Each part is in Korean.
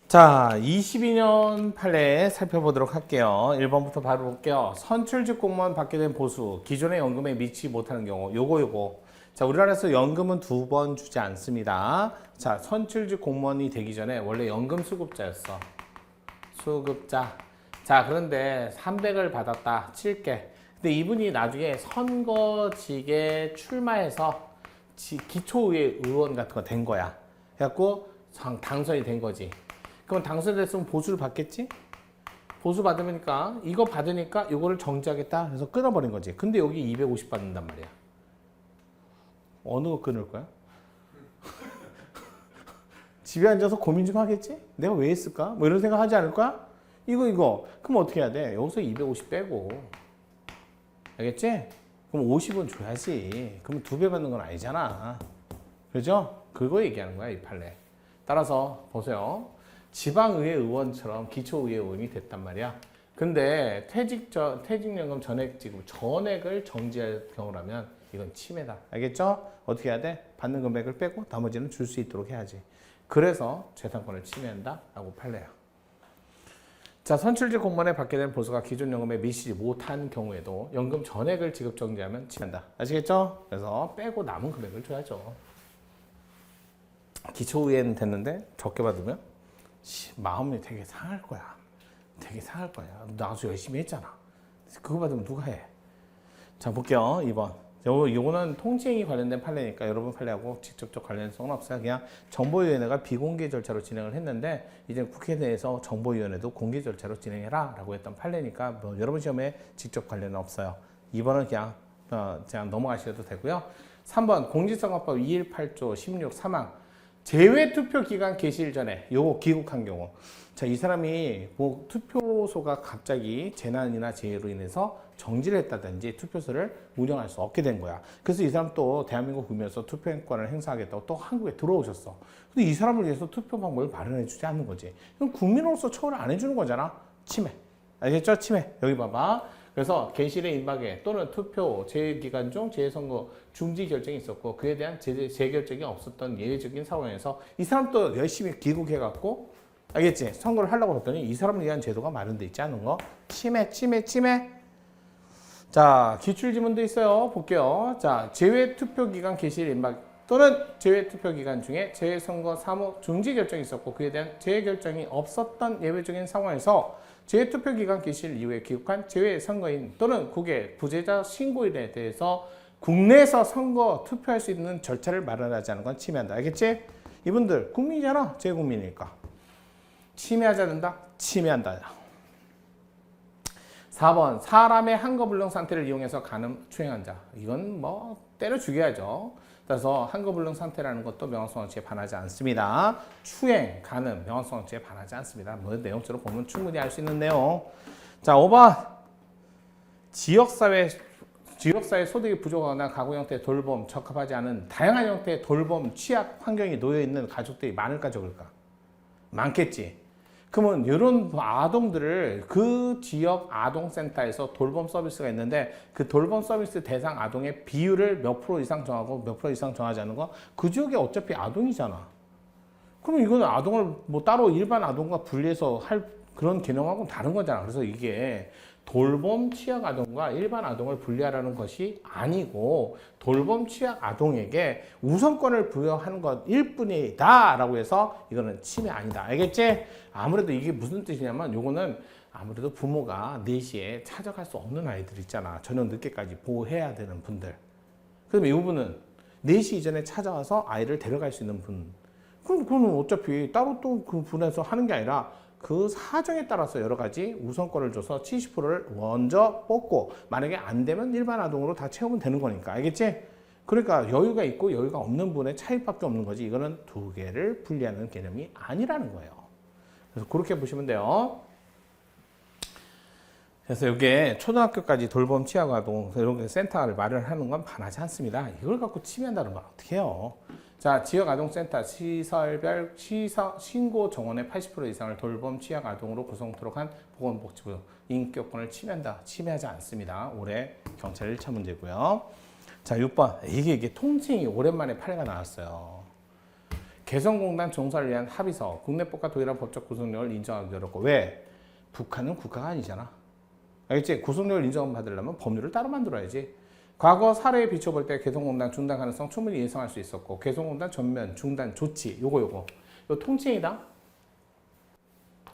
자, 22년 판례 살펴보도록 할게요. 1번부터 바로 볼게요. 선출직 공무원 받게 된 보수, 기존의 연금에 미치지 못하는 경우, 요거. 자, 우리나라에서 연금은 2번 주지 않습니다. 자, 선출직 공무원이 되기 전에 원래 연금 수급자였어. 수급자. 자, 그런데 300을 받았다. 7개. 근데 이분이 나중에 선거직에 출마해서 기초의회 의원 같은 거 된 거야. 그래갖고 당선이 된 거지. 그럼 당선됐으면 보수를 받겠지? 보수 받으니까 이거 받으니까 이거를 정지하겠다 해서 끊어버린 거지. 근데 여기 250 받는단 말이야. 어느 거 끊을 거야? 집에 앉아서 고민 좀 하겠지? 내가 왜 했을까? 뭐 이런 생각 하지 않을 거야? 이거. 그럼 어떻게 해야 돼? 여기서 250 빼고. 알겠지? 그럼 50은 줘야지. 그럼 2배 받는 건 아니잖아. 그죠? 그거 얘기하는 거야, 이 판례. 따라서 보세요. 지방의회 의원처럼 기초의회 의원이 됐단 말이야. 근데 퇴직연금 전액 지급 전액을 정지할 경우라면 이건 침해다. 알겠죠? 어떻게 해야 돼? 받는 금액을 빼고 나머지는 줄 수 있도록 해야지. 그래서 재산권을 침해한다 라고 판례야. 자, 선출직 공무원에 받게 된 보수가 기존 연금에 미치지 못한 경우에도 연금 전액을 지급 정지하면 침해한다. 아시겠죠? 그래서 빼고 남은 금액을 줘야죠. 기초의회는 됐는데 적게 받으면 마음이 되게 상할 거야. 되게 상할 거야. 나도 열심히 했잖아. 그거 받으면 누가 해? 자, 볼게요. 2번. 요거는 통지행위 관련된 판례니까 여러분 판례하고 직접적 관련성은 없어요. 그냥 정보위원회가 비공개 절차로 진행을 했는데 이제 국회 내에서 정보위원회도 공개 절차로 진행해라 라고 했던 판례니까 뭐 여러분 시험에 직접 관련은 없어요. 2번은 그냥 넘어가셔도 되고요. 3번 공직선거법 218조 16 사망. 재외투표 기간 개시일 전에 요거 귀국한 경우, 자, 이 사람이 뭐 투표소가 갑자기 재난이나 재해로 인해서 정지를 했다든지 투표소를 운영할 수 없게 된 거야. 그래서 이 사람 또 대한민국 국민으로서 투표권을 행사하겠다고 또 한국에 들어오셨어. 근데 이 사람을 위해서 투표 방법을 마련해 주지 않는 거지. 그럼 국민으로서 처우를 안 해주는 거잖아. 침해. 알겠죠? 침해. 여기 봐봐. 그래서 개실의 임박에 또는 투표 재기간 중 재선거 중지 결정이 있었고 그에 대한 재결정이 없었던 예외적인 상황에서 이 사람도 열심히 귀국해갖고 알겠지? 선거를 하려고 했더니 이 사람을 위한 제도가 마련돼 있지 않은 거. 침해. 자, 기출지문도 있어요. 볼게요. 자, 재외투표기간 개시일 임박 또는 재외투표기간 중에 재선거 사무 중지 결정이 있었고 그에 대한 재결정이 없었던 예외적인 상황에서 재투표기간 개시일 이후에 귀국한 재외선거인 또는 국외 부재자 신고인에 대해서 국내에서 선거 투표할 수 있는 절차를 마련하지 않은 건 침해한다. 알겠지? 이분들 국민이잖아. 재국민이니까. 침해하지 않는다? 침해한다. 4번 사람의 한거불능 상태를 이용해서 간음 추행한 자. 이건 뭐 때려 죽여야죠. 그래서 한거불능 상태라는 것도 명확성어치에 반하지 않습니다. 추행, 간음, 명확성어치에 반하지 않습니다. 뭐 내용적으로 보면 충분히 알 수 있는 내용. 자, 5번 지역사회 소득이 부족하거나 가구 형태의 돌봄, 적합하지 않은 다양한 형태의 돌봄, 취약 환경이 놓여 있는 가족들이 많을까 적을까? 많겠지. 그러면 이런 아동들을 그 지역 아동센터에서 돌봄 서비스가 있는데 그 돌봄 서비스 대상 아동의 비율을 몇 프로 이상 정하고 몇 프로 이상 정하지 않는 거 그 지역이 어차피 아동이잖아. 그럼 이거는 아동을 뭐 따로 일반 아동과 분리해서 할 그런 개념하고는 다른 거잖아. 그래서 이게 돌봄 취약 아동과 일반 아동을 분리하라는 것이 아니고 돌봄 취약 아동에게 우선권을 부여하는 것일 뿐이다 라고 해서 이거는 침해 아니다. 알겠지? 아무래도 이게 무슨 뜻이냐면 요거는 아무래도 부모가 4시에 찾아갈 수 없는 아이들 있잖아. 저녁 늦게까지 보호해야 되는 분들. 그러면 이 부분은 4시 이전에 찾아와서 아이를 데려갈 수 있는 분. 그럼 그거는 어차피 따로 또 그 분에서 하는 게 아니라 그 사정에 따라서 여러 가지 우선권을 줘서 70%를 먼저 뽑고 만약에 안 되면 일반 아동으로 다 채우면 되는 거니까. 알겠지? 그러니까 여유가 있고 여유가 없는 분의 차이밖에 없는 거지. 이거는 두 개를 분리하는 개념이 아니라는 거예요. 그래서 그렇게 보시면 돼요. 그래서 이게 초등학교까지 돌봄 취약 아동 이런 센터를 마련하는 건 반하지 않습니다. 이걸 갖고 침해한다는 건 어떻게 해요? 자, 지역 아동센터 시설별 신고 정원의 80% 이상을 돌봄 취약 아동으로 구성토록 한 보건복지부 인격권을 침해한다. 침해하지 않습니다. 올해 경찰 1차 문제고요. 자, 6번. 이게 통칭이 오랜만에 판례가 나왔어요. 개성공단 종사를 위한 합의서, 국내법과 동일한 법적 구속력을 인정하기 어렵고. 왜? 북한은 국가가 아니잖아. 알겠지? 구속력을 인정받으려면 법률을 따로 만들어야지. 과거 사례에 비춰볼 때 개성공단 중단 가능성 충분히 예상할 수 있었고, 개성공단 전면 중단 조치, 요거 통칭이다.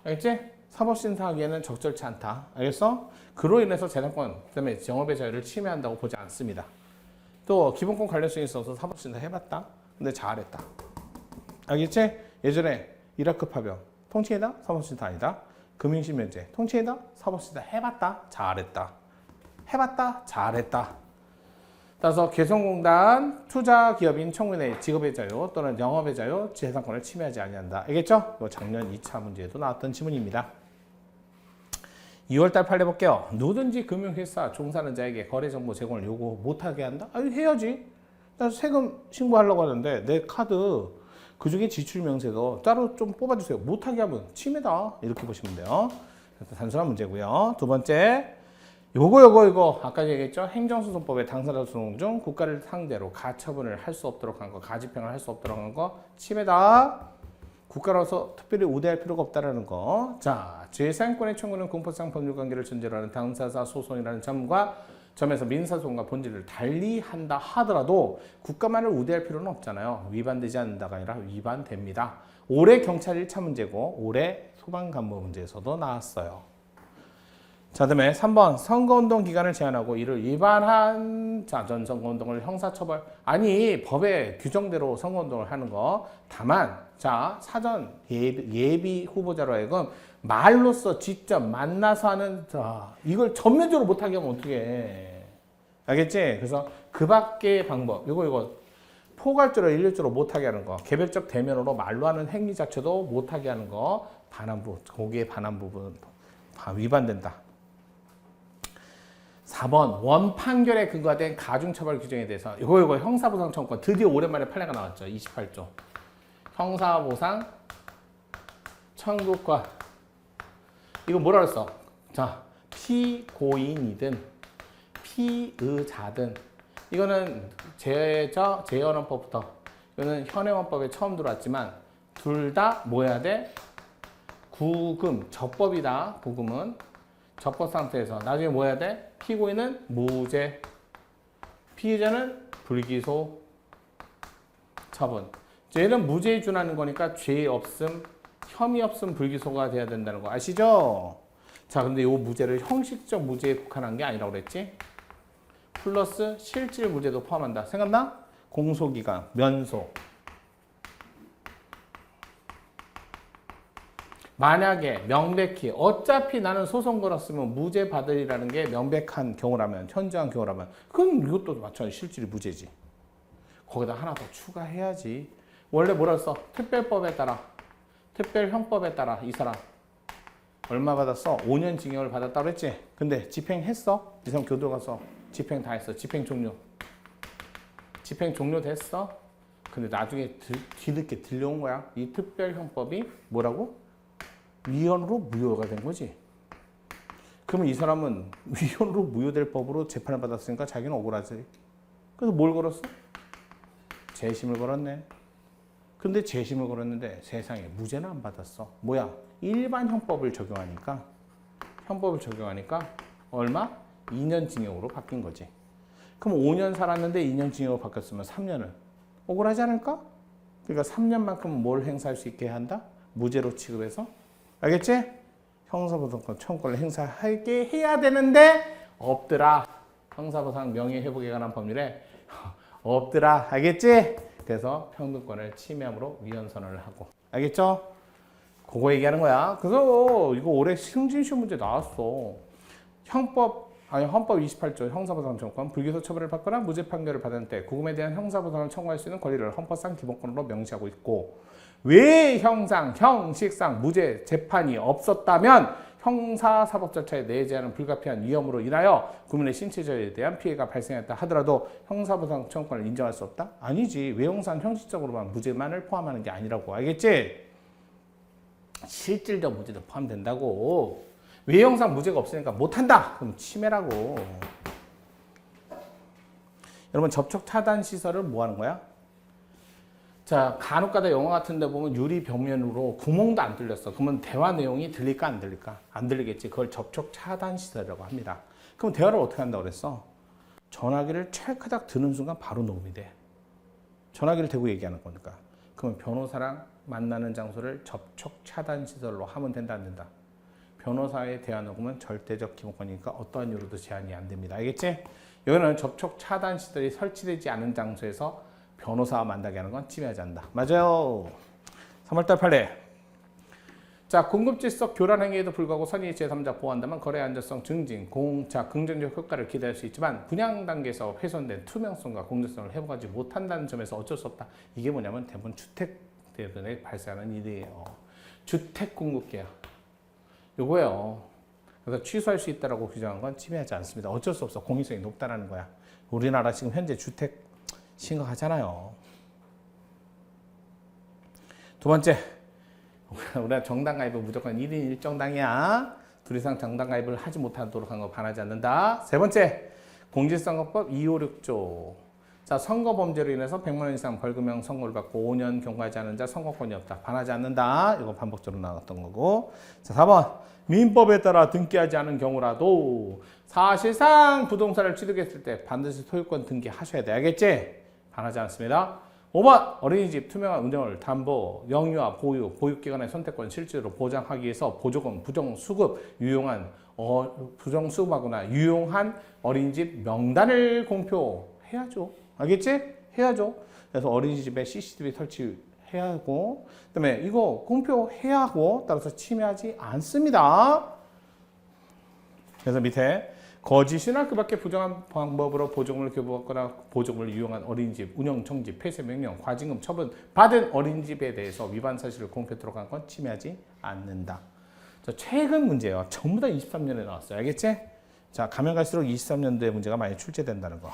알겠지? 사법심사하기에는 적절치 않다. 알겠어? 그로 인해서 재산권, 그다음에 영업의 자유를 침해한다고 보지 않습니다. 또 기본권 관련성이 있어서 사법심사 해봤다. 근데 잘했다. 알겠지? 예전에 이라크 파병 통칭이다. 사법심사 아니다. 금융실명제 통칭이다. 사법심사 해봤다. 잘했다. 해봤다. 잘했다. 따라서 개성공단 투자기업인 청구인의 직업의 자유 또는 영업의 자유, 재산권을 침해하지 아니한다. 알겠죠? 이거 작년 2차 문제에도 나왔던 지문입니다. 2월달 판례 볼게요. 누구든지 금융회사 종사하는 자에게 거래정보 제공을 요구 못하게 한다? 아니 해야지. 나 세금 신고하려고 하는데 내 카드 그중에 지출명세서 따로 좀 뽑아주세요. 못하게 하면 침해다. 이렇게 보시면 돼요. 단순한 문제고요. 두 번째, 요거 아까 얘기했죠. 행정소송법의 당사자 소송 중 국가를 상대로 가처분을 할 수 없도록 한 거, 가집행을 할 수 없도록 한 거 침해다. 국가로서 특별히 우대할 필요가 없다라는 거. 자, 재산권의 청구는 공포상 법률관계를 전제로 하는 당사자 소송이라는 점에서 민사소송과 본질을 달리한다 하더라도 국가만을 우대할 필요는 없잖아요. 위반되지 않는다가 아니라 위반됩니다. 올해 경찰 1차 문제고 올해 소방간부 문제에서도 나왔어요. 자, 다음에 3번 선거운동 기간을 제한하고 이를 위반한 전 선거운동을 형사처벌. 아니 법에 규정대로 선거운동을 하는 거. 다만 자 사전 예비 후보자로 하여금 말로써 직접 만나서 하는 이걸 전면적으로 못하게 하면 어떻게 해. 알겠지? 그래서 그 밖의 방법 이거 포괄적으로 일률적으로 못하게 하는 거, 개별적 대면으로 말로 하는 행위 자체도 못하게 하는 거, 반환부 거기에 반환 부분 위반된다. 4번 원판결에 근거된 가중처벌 규정에 대해서 이거 형사보상 청구권 드디어 오랜만에 판례가 나왔죠. 28조 형사보상 청구권. 이거 뭐라 그랬어? 자, 피고인이든 피의자든 이거는 재헌헌법부터 이거는 현행헌법에 처음 들어왔지만 둘 다 뭐 해야 돼? 구금, 적법이다. 구금은 적법 상태에서 나중에 뭐 해야 돼? 피고인은 무죄, 피의자는 불기소 처분. 얘는 무죄에 준하는 거니까 죄 없음, 혐의 없음, 불기소가 돼야 된다는 거 아시죠? 자, 근데 이 무죄를 형식적 무죄에 국한한 게 아니라고 그랬지? 플러스 실질 무죄도 포함한다. 생각나? 공소기간, 면소. 만약에 명백히 어차피 나는 소송 걸었으면 무죄 받으리라는 게 명백한 경우라면, 현저한 경우라면 그럼 이것도 마찬가지로 실질이 무죄지. 거기다 하나 더 추가해야지. 원래 뭐라 했어? 특별법에 따라, 특별형법에 따라 이 사람 얼마 받았어? 5년 징역을 받았다고 했지? 근데 집행했어? 이 사람 교도 가서 집행 다 했어. 집행 종료. 집행 종료됐어? 근데 나중에 뒤늦게 들려온 거야. 이 특별형법이 뭐라고? 위헌으로 무효가 된 거지. 그러면 이 사람은 위헌으로 무효될 법으로 재판을 받았으니까 자기는 억울하지. 그래서 뭘 걸었어? 재심을 걸었네. 근데 재심을 걸었는데 세상에 무죄는 안 받았어. 뭐야? 일반 형법을 적용하니까 얼마? 2년 징역으로 바뀐 거지. 그럼 5년 살았는데 2년 징역으로 바뀌었으면 3년을 억울하지 않을까? 그러니까 3년만큼은 뭘 행사할 수 있게 한다? 무죄로 취급해서. 알겠지? 형사보상권 청구권을 행사하게 해야 되는데 없더라. 형사보상 명예회복에 관한 법률에 없더라. 알겠지? 그래서 평등권을 침해함으로 위헌선언을 하고. 알겠죠? 그거 얘기하는 거야. 그래서 이거 올해 승진시험 문제 나왔어. 헌법 28조 형사보상 청구권, 불기소 처벌을 받거나 무죄 판결을 받은 때 구금에 대한 형사보상을 청구할 수 있는 권리를 헌법상 기본권으로 명시하고 있고, 왜 형식상 무죄 재판이 없었다면 형사사법 절차에 내재하는 불가피한 위험으로 인하여 국민의 신체자유에 대한 피해가 발생했다 하더라도 형사보상 청구권을 인정할 수 없다? 아니지. 외형상 형식적으로만 무죄만을 포함하는 게 아니라고. 알겠지? 실질적 무죄도 포함된다고. 외형상 무죄가 없으니까 못한다. 그럼 침해라고. 여러분 접촉 차단 시설을 뭐 하는 거야? 자, 간혹가다 영화 같은 데 보면 유리 벽면으로 구멍도 안 뚫렸어. 그러면 대화 내용이 들릴까 안 들릴까? 안 들리겠지. 그걸 접촉 차단 시설이라고 합니다. 그럼 대화를 어떻게 한다고 그랬어? 전화기를 찰카닥 드는 순간 바로 녹음이 돼. 전화기를 대고 얘기하는 거니까. 그러면 변호사랑 만나는 장소를 접촉 차단 시설로 하면 된다 안 된다? 변호사의 대화 녹음은 절대적 기본권이니까 어떠한 이유로도 제한이 안 됩니다. 알겠지? 여기는 접촉 차단 시설이 설치되지 않은 장소에서 변호사와 만나게 하는 건 침해하지 않는다. 맞아요. 3월달 판례. 자, 공급질서 교란 행위에도 불구하고 선의 제3자 보호한다면 거래 안전성 증진, 긍정적 효과를 기대할 수 있지만 분양 단계에서 훼손된 투명성과 공정성을 회복하지 못한다는 점에서 어쩔 수 없다. 이게 뭐냐면 대부분 주택들에 발생하는 일이에요. 주택 공급계약. 요거예요. 그래서 취소할 수 있다라고 규정한 건 침해하지 않습니다. 어쩔 수 없어. 공익성이 높다라는 거야. 우리나라 지금 현재 주택 심각하잖아요. 두 번째, 우리가 정당 가입은 무조건 1인 1정당이야. 둘 이상 정당 가입을 하지 못하도록 한 거 반하지 않는다. 세 번째, 공직선거법 256조. 자, 선거 범죄로 인해서 100만 원 이상 벌금형 선고를 받고 5년 경과하지 않은 자 선거권이 없다. 반하지 않는다. 이거 반복적으로 나왔던 거고. 자, 4번. 민법에 따라 등기하지 않은 경우라도 사실상 부동산을 취득했을 때 반드시 소유권 등기하셔야 돼. 알겠지? 반하지 않습니다. 5번 어린이집 투명한 운영을 담보, 영유아, 보육기관의 선택권 실제로 보장하기 위해서 보조금, 부정수급하거나 유용한 어린이집 명단을 공표해야죠. 알겠지? 해야죠. 그래서 어린이집에 CCTV 설치해야 하고, 그다음에 이거 공표해야 하고, 따라서 침해하지 않습니다. 그래서 밑에 거짓이나 그 밖에 부정한 방법으로 보조금을 교부하거나 보조금을 이용한 어린이집 운영 정지, 폐쇄 명령, 과징금 처분 받은 어린이집에 대해서 위반 사실을 공표토록 한 건 침해하지 않는다. 자, 최근 문제예요. 전부 다 23년에 나왔어요. 알겠지? 자, 가면 갈수록 23년도에 문제가 많이 출제된다는 거.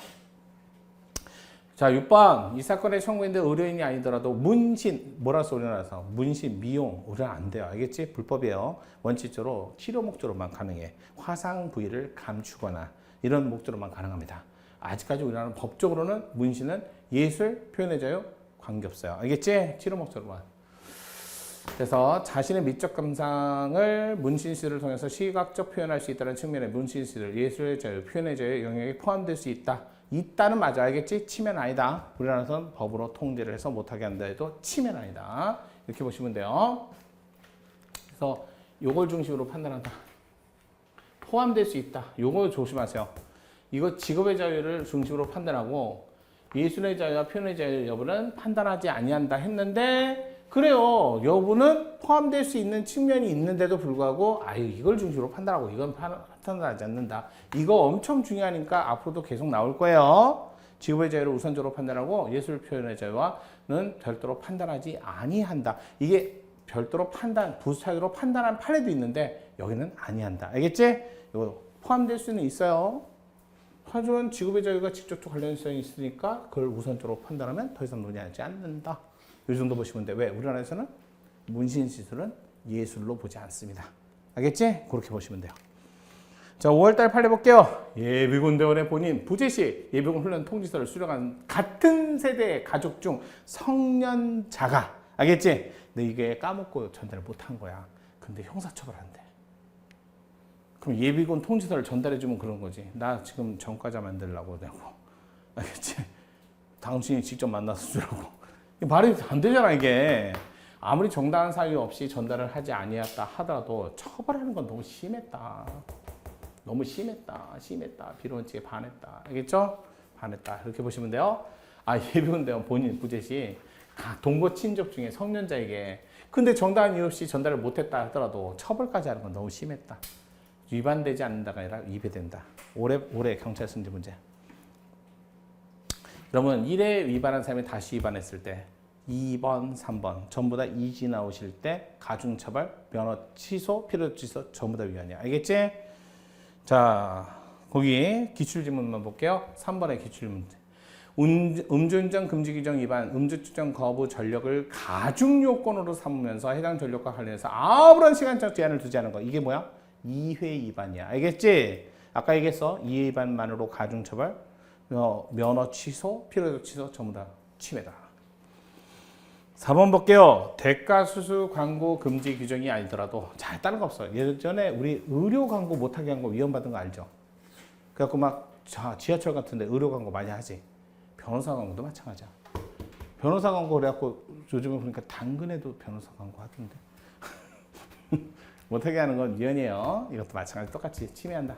자, 6번. 이 사건의 청구인데 의뢰인이 아니더라도 문신, 뭐라서 우리나라에서 문신, 미용, 의뢰는 안 돼요. 알겠지? 불법이에요. 원칙적으로 치료 목적으로만 가능해. 화상 부위를 감추거나 이런 목적으로만 가능합니다. 아직까지 우리나라는 법적으로는 문신은 예술, 표현의 자유, 관계없어요. 알겠지? 치료 목적으로만. 그래서 자신의 미적 감상을 문신시를 통해서 시각적 표현할 수 있다는 측면의 문신시를 예술의 자유, 표현의 자유 영역에 포함될 수 있다는 맞아. 알겠지? 침해는 아니다. 우리나라에서는 법으로 통제를 해서 못하게 한다 해도 침해는 아니다. 이렇게 보시면 돼요. 그래서 요걸 중심으로 판단한다. 포함될 수 있다. 요거 조심하세요. 이거 직업의 자유를 중심으로 판단하고 예술의 자유와 표현의 자유 여부는 판단하지 아니한다 했는데 그래요. 여부는 포함될 수 있는 측면이 있는데도 불구하고 이걸 중심으로 판단하고 이건 판단하지 않는다. 이거 엄청 중요하니까 앞으로도 계속 나올 거예요. 직업의 자유를 우선적으로 판단하고 예술 표현의 자유와는 별도로 판단하지 아니한다. 이게 별도로 부차적으로 판단한 판례도 있는데 여기는 아니한다. 알겠지? 이거 포함될 수는 있어요. 하지만 직업의 자유가 직접적 관련성이 있으니까 그걸 우선적으로 판단하면 더 이상 논의하지 않는다. 이 정도 보시면 돼. 왜? 우리나라에서는 문신시술은 예술로 보지 않습니다. 알겠지? 그렇게 보시면 돼요. 자, 5월달 판례 볼게요. 예비군 대원의 본인 부재 시 예비군 훈련 통지서를 수령한 같은 세대의 가족 중 성년자가 알겠지? 근데 이게 까먹고 전달을 못한 거야. 근데 형사처벌한대. 그럼 예비군 통지서를 전달해주면 그런 거지. 나 지금 전과자 만들려고 내고. 알겠지? 당신이 직접 만나서 주라고. 말이 안 되잖아, 이게. 아무리 정당한 사유 없이 전달을 하지 아니었다 하더라도 처벌하는 건 너무 심했다. 너무 심했다. 비론칙에 반했다. 알겠죠? 반했다. 이렇게 보시면 돼요. 예비군 대원 본인 부재 시 동거 친족 중에 성년자에게 근데 정당한 이유 없이 전달을 못했다 하더라도 처벌까지 하는 건 너무 심했다. 위반되지 않는다가 아니라 위배된다. 올해 경찰 승진 문제. 그러면 1회 위반한 사람이 다시 위반했을 때 2번, 3번 전부 다 이지 나오실 때 가중처벌, 면허 취소, 필요 취소 전부 다 위반이야. 알겠지? 자, 거기 기출지문만 볼게요. 3번의 기출문. 음주운전 금지 규정 위반, 음주추정 거부 전력을 가중 요건으로 삼으면서 해당 전력과 관련해서 아무런 시간적 제한을 두지 않은 거. 이게 뭐야? 2회 위반이야. 알겠지? 아까 얘기했어. 2회 위반만으로 가중처벌, 면허 취소, 필요적 취소 전부 다 침해다. 4번 볼게요. 대가수수 광고 금지 규정이 아니더라도 잘 다른 거 없어요. 예전에 우리 의료 광고 못하게 한 거 위헌받은 거 알죠? 그래갖고 막 지하철 같은데 의료 광고 많이 하지. 변호사 광고도 마찬가지야. 변호사 광고 그래갖고 요즘에 보니까 당근에도 변호사 광고 하던데. 못하게 하는 건 위헌이에요. 이것도 마찬가지 똑같이 침해한다.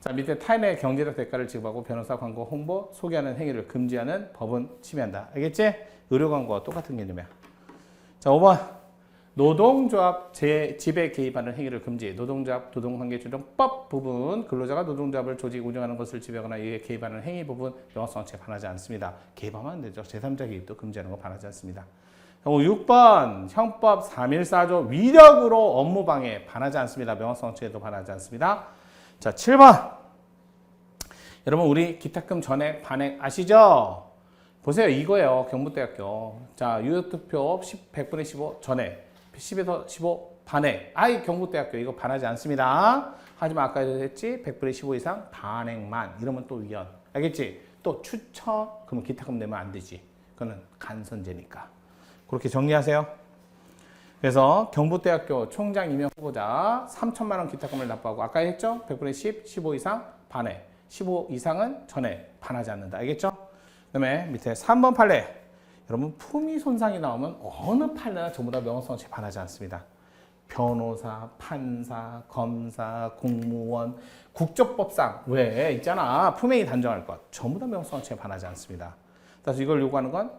자, 밑에 타인의 경제적 대가를 지급하고 변호사 광고 홍보, 소개하는 행위를 금지하는 법은 침해한다. 알겠지? 의료 광고와 똑같은 개념이야. 자, 5번. 노동조합 지배 개입하는 행위를 금지. 노동조합 노동관계조정법 부분 근로자가 노동조합을 조직 운영하는 것을 지배하거나 이에 개입하는 행위 부분 명확성에 반하지 않습니다. 개입하면 안 되죠. 제3자 개입도 금지하는 거 반하지 않습니다. 6번 형법 314조 위력으로 업무방해 반하지 않습니다. 명확성에도 반하지 않습니다. 자, 7번. 여러분 우리 기탁금 전액 반액 아시죠? 보세요. 이거예요. 경북대학교. 자, 유효투표 100분의 15 전액 10에서 15 반액. 아이 경북대학교 이거 반하지 않습니다. 하지만 아까 했지 100분의 15 이상 반액만 이러면 또 위헌. 알겠지? 또 추천 그러면 기탁금 내면 안 되지. 그거는 간선제니까. 그렇게 정리하세요. 그래서 경북대학교 총장 임명 후보자 3천만 원 기탁금을 납부하고 아까 했죠? 100분의 10, 15 이상 반액, 15 이상은 전액 반하지 않는다. 알겠죠? 그다음에 밑에 3번 판례. 여러분 품위 손상이 나오면 어느 판례나 전부 다 명확성에 반하지 않습니다. 변호사, 판사, 검사, 공무원, 국적법상 왜 있잖아. 품행이 단정할 것 전부 다 명확성에 반하지 않습니다. 그래서 이걸 요구하는 건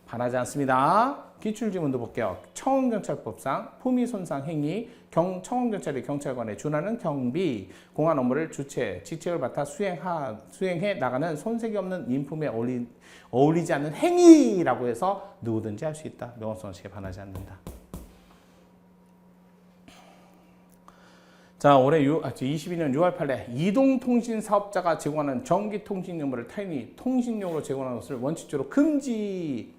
반하지 않습니다. 기출지문도 볼게요. 청원경찰법상 품위손상 행위, 청원경찰이 경찰관에 준하는 경비, 공안 업무를 주체, 직책을 맡아 수행해 나가는 손색이 없는 인품에 어울리지 않는 행위라고 해서 누구든지 할 수 있다. 명확성에 반하지 않는다. 자, 올해 22년 6월 8일 이동통신사업자가 제공하는 전기통신 정보를 타인이 통신용으로 제공하는 것을 원칙적으로 금지.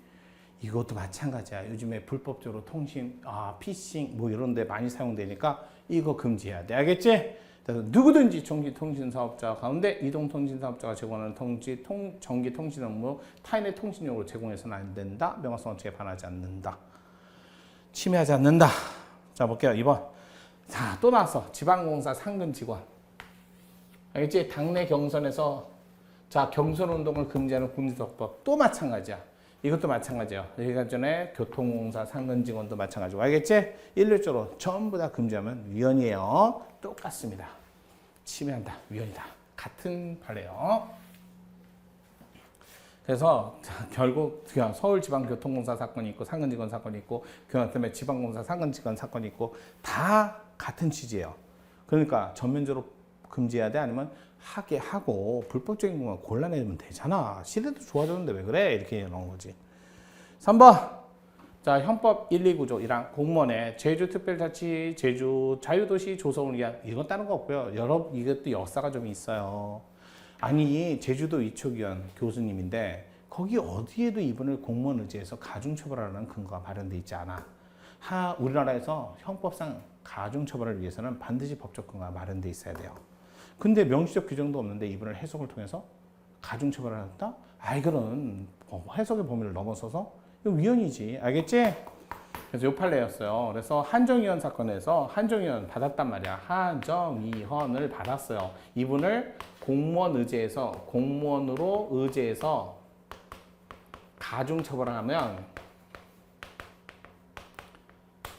이것도 마찬가지야. 요즘에 불법적으로 통신, 피싱 뭐 이런 데 많이 사용되니까 이거 금지해야 돼. 알겠지? 그래서 누구든지 전기통신사업자 가운데 이동통신사업자가 제공하는 전기통신 업무 타인의 통신용으로 제공해서는 안 된다. 명확성에 반하지 않는다. 침해하지 않는다. 자, 볼게요. 2번. 자, 또 나왔어. 지방공사 상근 직원. 알겠지? 당내 경선에서 자, 경선운동을 금지하는 국민선거법 또 마찬가지야. 이것도 마찬가지예요. 여기가 전에 교통공사 상근 직원도 마찬가지고. 알겠지? 일률적으로 전부 다 금지하면 위헌이에요. 똑같습니다. 침해한다. 위헌이다. 같은 판례예요. 그래서 결국 서울지방교통공사 사건이 있고 상근직원 사건이 있고 그다음에 지방공사 상근직원 사건이 있고 다 같은 취지예요. 그러니까 전면적으로 금지해야 돼? 아니면 하게 하고 불법적인 것만 골라내면 되잖아. 시대도 좋아졌는데 왜 그래? 이렇게 나온 거지. 3번. 자, 헌법 129조 1항 공무원의 제주특별자치 제주 자유도시 조성을 위한 이건 다른 거 없고요. 이것도 역사가 좀 있어요. 아니 제주도 이초기원 교수님인데 거기 어디에도 이분을 공무원 의제에서 가중처벌하는 근거가 마련돼 있지 않아. 우리나라에서 형법상 가중처벌을 위해서는 반드시 법적 근거가 마련돼 있어야 돼요. 근데 명시적 규정도 없는데 이분을 해석을 통해서 가중처벌을 한다? 이거는 해석의 범위를 넘어서서 이거 위헌이지. 알겠지? 그래서 요 판례였어요. 그래서 한정위원 사건에서 한정위원 받았단 말이야. 한정위원을 받았어요. 이분을 공무원으로 의제해서 가중처벌을 하면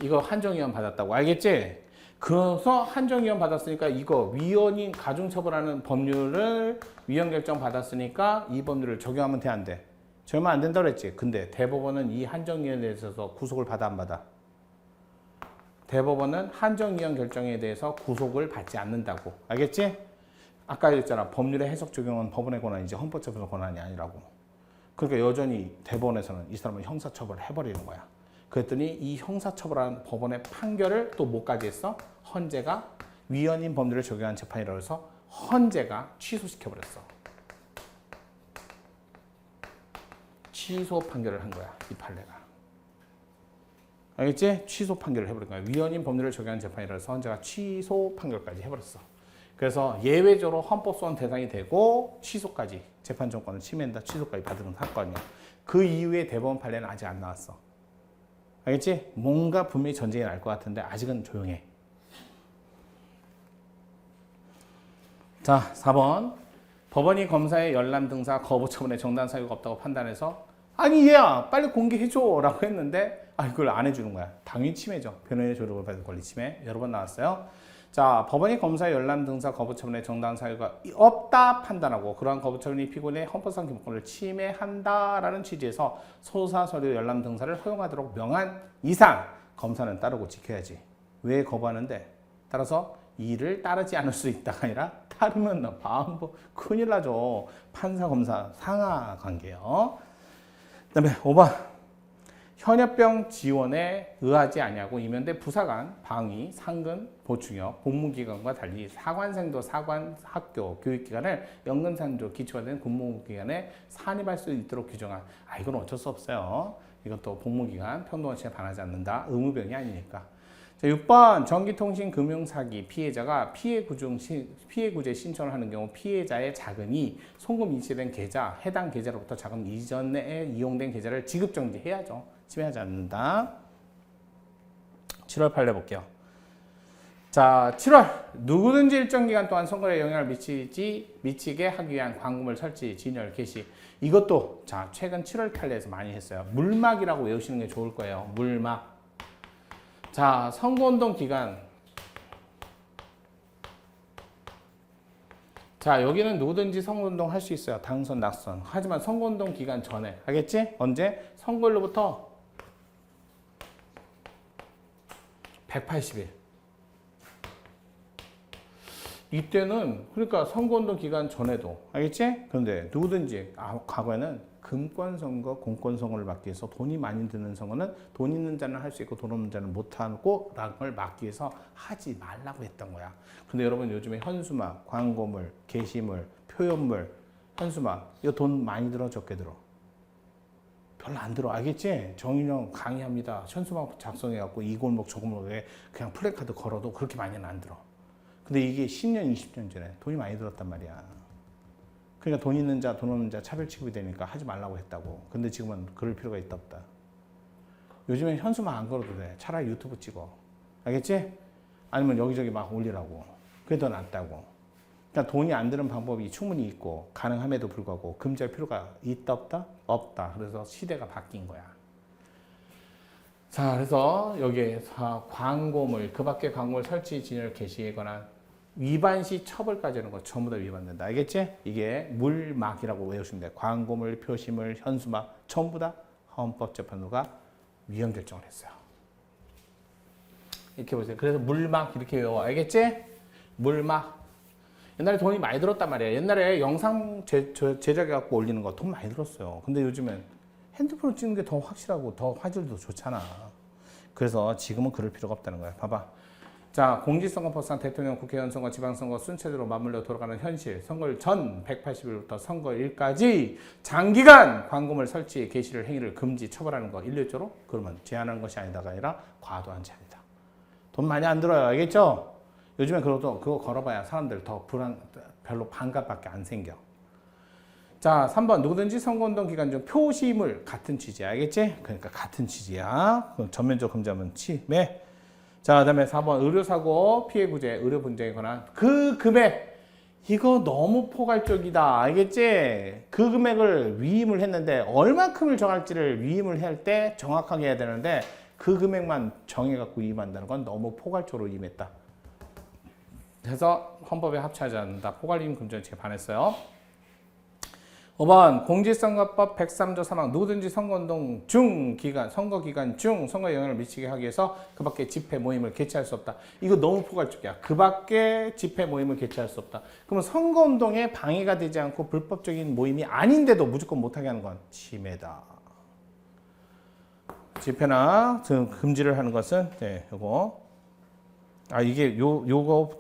이거 한정위원 받았다고. 알겠지? 그래서 한정위원 받았으니까 이거 위헌인 가중처벌하는 법률을 위헌 결정 받았으니까 이 법률을 적용하면 돼, 안 돼? 적용하면 안 된다고 그랬지. 근데 대법원은 이 한정위원에 대해서 구속을 받아 안 받아? 대법원은 한정위원 결정에 대해서 구속을 받지 않는다고. 알겠지? 아까 얘기했잖아. 법률의 해석 적용은 법원의 권한이지 헌법재판소 권한이 아니라고. 그러니까 여전히 대법원에서는 이 사람을 형사처벌을 해버리는 거야. 그랬더니 이 형사처벌한 법원의 판결을 또 뭐까지 했어? 헌재가 위헌인 법률을 적용한 재판이라고 해서 헌재가 취소시켜버렸어. 취소 판결을 한 거야. 이 판례가. 알겠지? 취소 판결을 해버린 거야. 위헌인 법률을 적용한 재판이라고 해서 헌재가 취소 판결까지 해버렸어. 그래서 예외적으로 헌법소원 대상이 되고 취소까지 재판 정권을 침해한다. 취소까지 받는 사건이야. 그 이후에 대법원 판례는 아직 안 나왔어. 알겠지? 뭔가 분명히 전쟁이 날 것 같은데 아직은 조용해. 자, 4번. 법원이 검사의 열람 등사 거부 처분에 정당 사유가 없다고 판단해서 아니 얘야 빨리 공개해줘 라고 했는데 이걸 안 해주는 거야. 당연히 침해죠. 변호인의 조력을 받은 권리 침해. 여러 번 나왔어요. 자, 법원이 검사의 열람 등사 거부 처분에 정당 사유가 없다 판단하고 그러한 거부 처분이 피고인의 헌법상 기본권을 침해한다라는 취지에서 소사 서류 열람 등사를 허용하도록 명한 이상 검사는 따르고 지켜야지. 왜 거부하는데? 따라서 이를 따르지 않을 수 있다가 아니라 따르면 큰일 나죠. 판사 검사 상하 관계요. 그다음에 5번. 현역병 지원에 의하지 아니하고 임연대 부사관, 방위, 상근, 보충역, 복무기관과 달리 사관생도 사관학교 교육기관을 연금산조 기초화된 군무기관에 산입할 수 있도록 규정한 이건 어쩔 수 없어요. 이것도 복무기관 평등원칙에 반하지 않는다. 의무병이 아니니까. 자, 6번 전기통신금융사기 피해자가 피해구제 신청을 하는 경우 피해자의 자금이 송금 인출된 계좌, 해당 계좌로부터 자금 이전에 이용된 계좌를 지급정지해야죠. 침해하지 않는다. 7월 판례 볼게요. 자, 7월 누구든지 일정 기간 동안 선거에 영향을 미치게 하기 위한 광고물 설치, 진열, 게시. 이것도 자 최근 7월 판례에서 많이 했어요. 물막이라고 외우시는 게 좋을 거예요. 물막. 자, 선거운동 기간. 자, 여기는 누구든지 선거운동 할 수 있어요. 당선, 낙선. 하지만 선거운동 기간 전에. 알겠지? 언제? 선거일로부터 180일. 이때는 그러니까 선거운동 기간 전에도. 알겠지? 그런데 누구든지 과거에는 금권선거, 공권선거를 막기 위해서 돈이 많이 드는 선거는 돈 있는 자는 할 수 있고 돈 없는 자는 못하고 라는 걸 막기 위해서 하지 말라고 했던 거야. 근데 여러분 요즘에 현수막, 광고물, 게시물, 표현물, 현수막 이거 돈 많이 들어 적게 들어? 별로 안 들어. 알겠지? 정인영 강의합니다. 현수막 작성해갖고 이 골목 저 골목에 그냥 플래카드 걸어도 그렇게 많이는 안 들어. 근데 이게 10년, 20년 전에 돈이 많이 들었단 말이야. 그러니까 돈 있는 자, 돈 없는 자 차별 취급이 되니까 하지 말라고 했다고. 근데 지금은 그럴 필요가 있다 없다. 요즘엔 현수막 안 걸어도 돼. 차라리 유튜브 찍어. 알겠지? 아니면 여기저기 막 올리라고. 그게 더 낫다고. 그러니까 돈이 안 드는 방법이 충분히 있고 가능함에도 불구하고 금지할 필요가 있다 없다? 없다. 그래서 시대가 바뀐 거야. 자, 그래서 여기에 광고물, 그 밖에 광고물 설치, 진열, 게시에 관한 위반 시 처벌까지 하는 거 전부 다 위반된다. 알겠지? 이게 물막이라고 외우시면 돼. 광고물, 표시물, 현수막 전부 다 헌법재판소가 위헌 결정을 했어요. 이렇게 보세요. 그래서 물막 이렇게 외워. 알겠지? 물막. 옛날에 돈이 많이 들었단 말이야. 옛날에 영상 제작해갖고 올리는 거 돈 많이 들었어요. 근데 요즘엔 핸드폰으로 찍는 게 더 확실하고 더 화질도 좋잖아. 그래서 지금은 그럴 필요가 없다는 거야. 봐봐. 자, 공직선거법상 대통령, 국회의원 선거, 지방선거 순차적으로 맞물려 돌아가는 현실, 선거일 전 180일부터 선거일까지 장기간 광고물 설치, 게시를 행위를 금지, 처벌하는 거 일률적으로 그러면 제한하는 것이 아니다가 아니라 과도한 제한이다. 돈 많이 안 들어요. 알겠죠? 요즘에 그거 걸어봐야 사람들 별로 반값밖에 안 생겨. 자, 3번 누구든지 선거운동 기간 중 표시물 같은 취지야. 알겠지? 그러니까 같은 취지야. 그럼 전면적 금지하면 침해. 자, 그 다음에 4번 의료사고 피해구제 의료분쟁에 관한 그 금액 이거 너무 포괄적이다. 알겠지? 그 금액을 위임을 했는데 얼마큼을 정할지를 위임을 할 때 정확하게 해야 되는데 그 금액만 정해갖고 위임한다는 건 너무 포괄적으로 위임했다. 그래서 헌법에 합치하지 않는다. 포괄위임 금지원칙에 반했어요. 5번 공직선거법 103조 3항 누구든지 선거운동 중 기간, 선거 기간 중 선거에 영향을 미치게 하기 위해서 그 밖에 집회 모임을 개최할 수 없다. 이거 너무 포괄적이야. 그 밖에 집회 모임을 개최할 수 없다. 그러면 선거운동에 방해가 되지 않고 불법적인 모임이 아닌데도 무조건 못하게 하는 건 침해다. 집회나 금지를 하는 것은 요거 이게 요거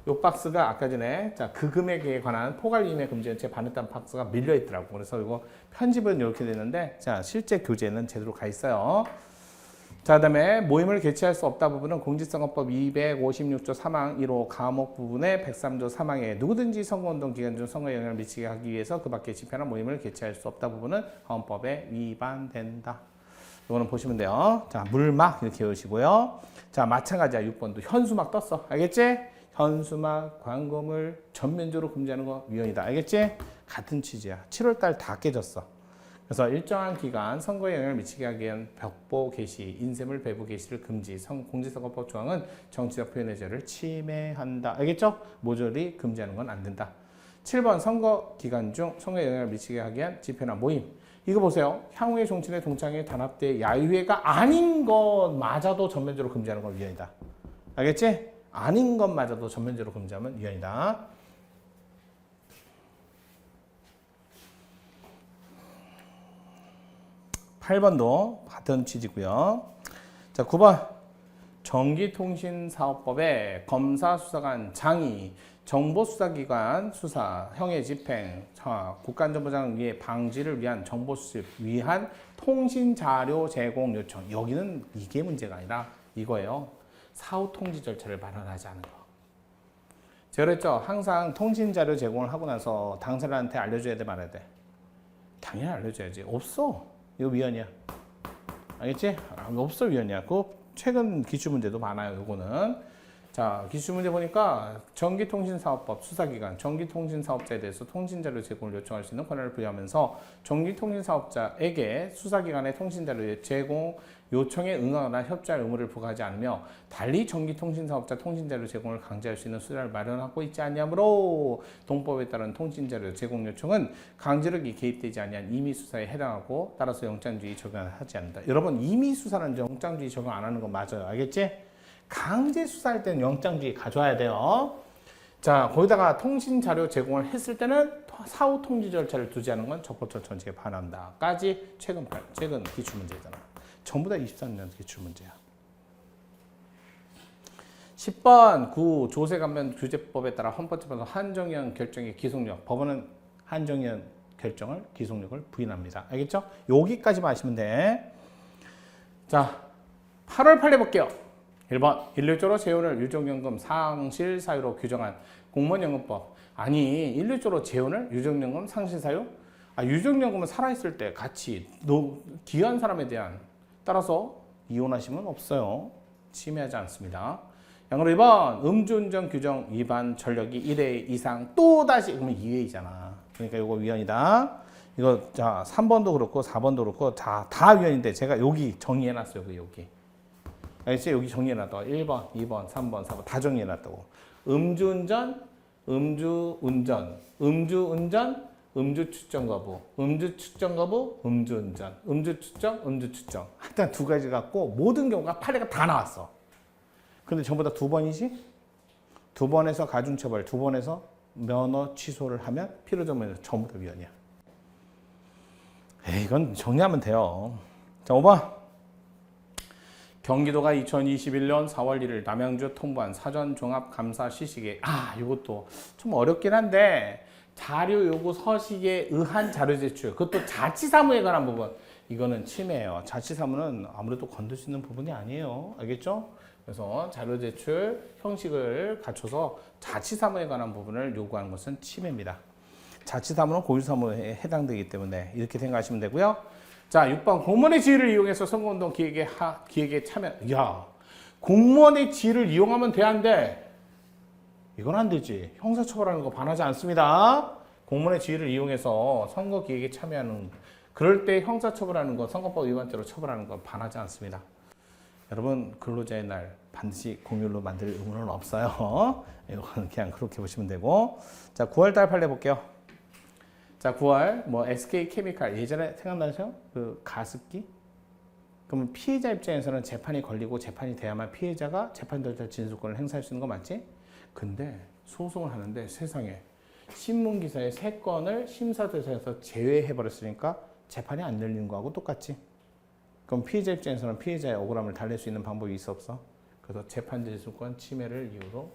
요 박스가 아까 전에 그 금액에 관한 포괄위임의 금지원칙에 반했다는 박스가 밀려 있더라고. 그래서 이거 편집은 이렇게 되는데 실제 교재는 제대로 가 있어요. 자, 그다음에 모임을 개최할 수 없다 부분은 공직선거법 256조 3항 1호 가목 부분의 103조 3항에 누구든지 선거운동 기간 중 선거에 영향을 미치게 하기 위해서 그 밖에 집회나 모임을 개최할 수 없다 부분은 헌법에 위반된다. 이거는 보시면 돼요. 자, 물막 이렇게 외우시고요. 자, 마찬가지야. 6번도 현수막 떴어. 알겠지? 현수막, 광고물 전면적으로 금지하는 거 위헌이다. 알겠지? 같은 취지야. 7월달 다 깨졌어. 그래서 일정한 기간 선거에 영향을 미치게 하기 위한 벽보 게시, 인쇄물 배부 게시를 금지, 공직선거법 조항은 정치적 표현의 자유를 침해한다. 알겠죠? 모조리 금지하는 건 안 된다. 7번 선거 기간 중 선거에 영향을 미치게 하기 위한 집회나 모임. 이거 보세요. 향후의 정치인의 동창회, 단합대, 야유회가 아닌 것마저도 전면적으로 금지하는 건 위헌이다. 알겠지? 아닌 것마저도 전면적으로 금지하면 위헌이다. 8번도 같은 취지고요. 자, 9번 전기통신사업법에 검사, 수사관, 장의, 정보수사기관 수사, 형의 집행, 국가안전보장 위해 방지를 위한 정보 수집 위한 통신자료 제공 요청. 여기는 이게 문제가 아니라 이거예요. 사후 통지 절차를 마련하지 않은 거. 제가 그랬죠. 항상 통신자료 제공을 하고 나서 당사자한테 알려줘야 돼, 말아야 돼? 당연히 알려줘야지. 없어. 이거 위헌이야. 알겠지? 없어, 위헌이야. 그 최근 기출문제도 많아요. 요거는. 자, 기출문제 보니까 전기통신사업법 수사기관, 전기통신사업자에 대해서 통신자료 제공을 요청할 수 있는 권한을 부여하면서 전기통신사업자에게 수사기관의 통신자료 제공 요청에 응하거나 협조할 의무를 부과하지 않으며 달리 전기통신사업자 통신자료 제공을 강제할 수 있는 수단을 마련하고 있지 않으므로 동법에 따른 통신자료 제공 요청은 강제력이 개입되지 아니한 임의수사에 해당하고 따라서 영장주의 적용하지 않는다. 여러분, 임의수사는 영장주의 적용 안 하는 거 맞아요. 알겠지? 강제 수사할 때는 영장주의 가져와야 돼요. 자, 거기다가 통신자료 제공을 했을 때는 사후 통지 절차를 두지 않은 건 적법적 전칙에 반한다. 까지 최근 기출문제잖아. 전부 다 23년 기출문제야. 10번 구 조세관면 규제법에 따라 헌법재판소 한정현 결정의 기속력. 법원은 한정현 결정을 기속력을 부인합니다. 알겠죠? 여기까지만 하시면 돼. 자, 8월 8일 볼게요. 1번 일률적으로 재혼을 유족연금 상실 사유로 규정한 공무원연금법. 아니, 일률적으로 재혼을 유족연금 상실 사유? 유족연금은 살아있을 때 같이 기여한 사람에 대한 따라서 이혼하시면 없어요. 침해하지 않습니다. 양으로 2번 음주운전 규정 위반 전력이 1회 이상 또다시 그러면 2회이잖아. 그러니까 이거 위헌이다. 이거 자 3번도 그렇고 4번도 그렇고 다 위헌인데 제가 여기 정리해놨어요. 여기. 알겠지? 여기 정리해놨다고. 1번, 2번, 3번, 4번 다 정리해놨다고. 음주운전, 음주 추정 거부, 음주운전, 음주 추정. 하여튼 두 가지 갖고 모든 경우가 판례가 다 나왔어. 근데 전부 다 2번이지? 2번에서 가중처벌, 2번에서 면허 취소를 하면 필요점에서 전부 다 위헌이야. 이건 정리하면 돼요. 자, 5번. 경기도가 2021년 4월 1일 남양주 통보한 사전 종합 감사 시식에 이것도 좀 어렵긴 한데 자료 요구 서식에 의한 자료 제출, 그것도 자치사무에 관한 부분, 이거는 침해예요. 자치사무는 아무래도 건들 수 있는 부분이 아니에요. 알겠죠? 그래서 자료 제출 형식을 갖춰서 자치사무에 관한 부분을 요구하는 것은 침해입니다. 자치사무는 공유사무에 해당되기 때문에 이렇게 생각하시면 되고요. 자, 6번 공무원의 지위를 이용해서 선거운동 기획에 참여. 공무원의 지위를 이용하면 돼, 안 돼? 이건 안 되지. 형사처벌하는 거 반하지 않습니다. 공무원의 지위를 이용해서 선거 기획에 참여하는, 그럴 때 형사처벌하는 거, 선거법 위반죄로 처벌하는 건 반하지 않습니다. 여러분, 근로자의 날 반드시 공휴일로 만들 의무는 없어요. 이건 그냥 그렇게 보시면 되고. 자, 9월달 판례 볼게요. 자, 9월 SK케미칼 예전에 생각나죠? 그 가습기? 그러면 피해자 입장에서는 재판이 걸리고 재판이 돼야만 피해자가 재판절차 진술권을 행사할 수 있는 거 맞지? 근데 소송을 하는데 세상에 신문기사의 3건을 심사 대상에서 제외해버렸으니까 재판이 안 열리는 거하고 똑같지? 그럼 피해자 입장에서는 피해자의 억울함을 달랠 수 있는 방법이 있어 없어? 그래서 재판 진술권 침해를 이유로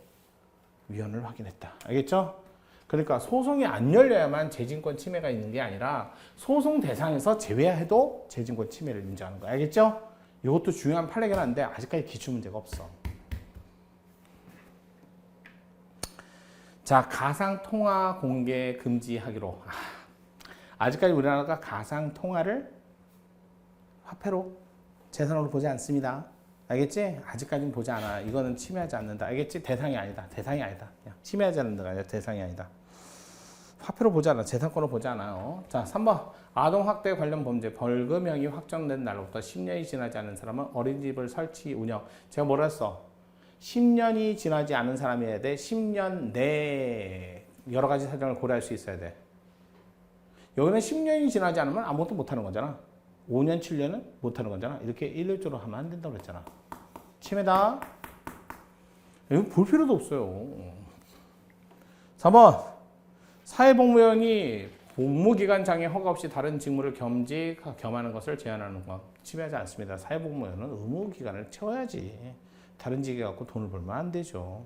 위헌을 확인했다. 알겠죠? 그러니까 소송이 안 열려야만 재진권 침해가 있는 게 아니라 소송 대상에서 제외해도 재진권 침해를 인정하는 거야. 알겠죠? 이것도 중요한 판례긴 한데 아직까지 기출 문제가 없어. 자, 가상통화 공개 금지하기로. 아직까지 우리나라가 가상통화를 화폐로, 재산으로 보지 않습니다. 알겠지? 아직까지는 보지 않아. 이거는 침해하지 않는다. 알겠지? 대상이 아니다. 대상이 아니다. 그냥 침해하지 않는다가 아니라 대상이 아니다. 화폐로 보지 않아. 재산권으로 보지 않아요. 자, 3번. 아동학대 관련 범죄 벌금형이 확정된 날로부터 10년이 지나지 않은 사람은 어린이집을 설치, 운영. 제가 뭐라 했어? 10년이 지나지 않은 사람이어야 돼. 10년 내에 여러 가지 사정을 고려할 수 있어야 돼. 여기는 10년이 지나지 않으면 아무것도 못하는 거잖아. 5년, 7년은 못하는 거잖아. 이렇게 일률적으로 하면 안 된다고 그랬잖아. 침해다. 이거 볼 필요도 없어요. 4번. 사회복무원이 복무기간 장애 허가 없이 다른 직무를 겸하는 것을 제한하는 것. 침해하지 않습니다. 사회복무원은 의무기간을 채워야지. 다른 직에 갖고 돈을 벌면 안 되죠.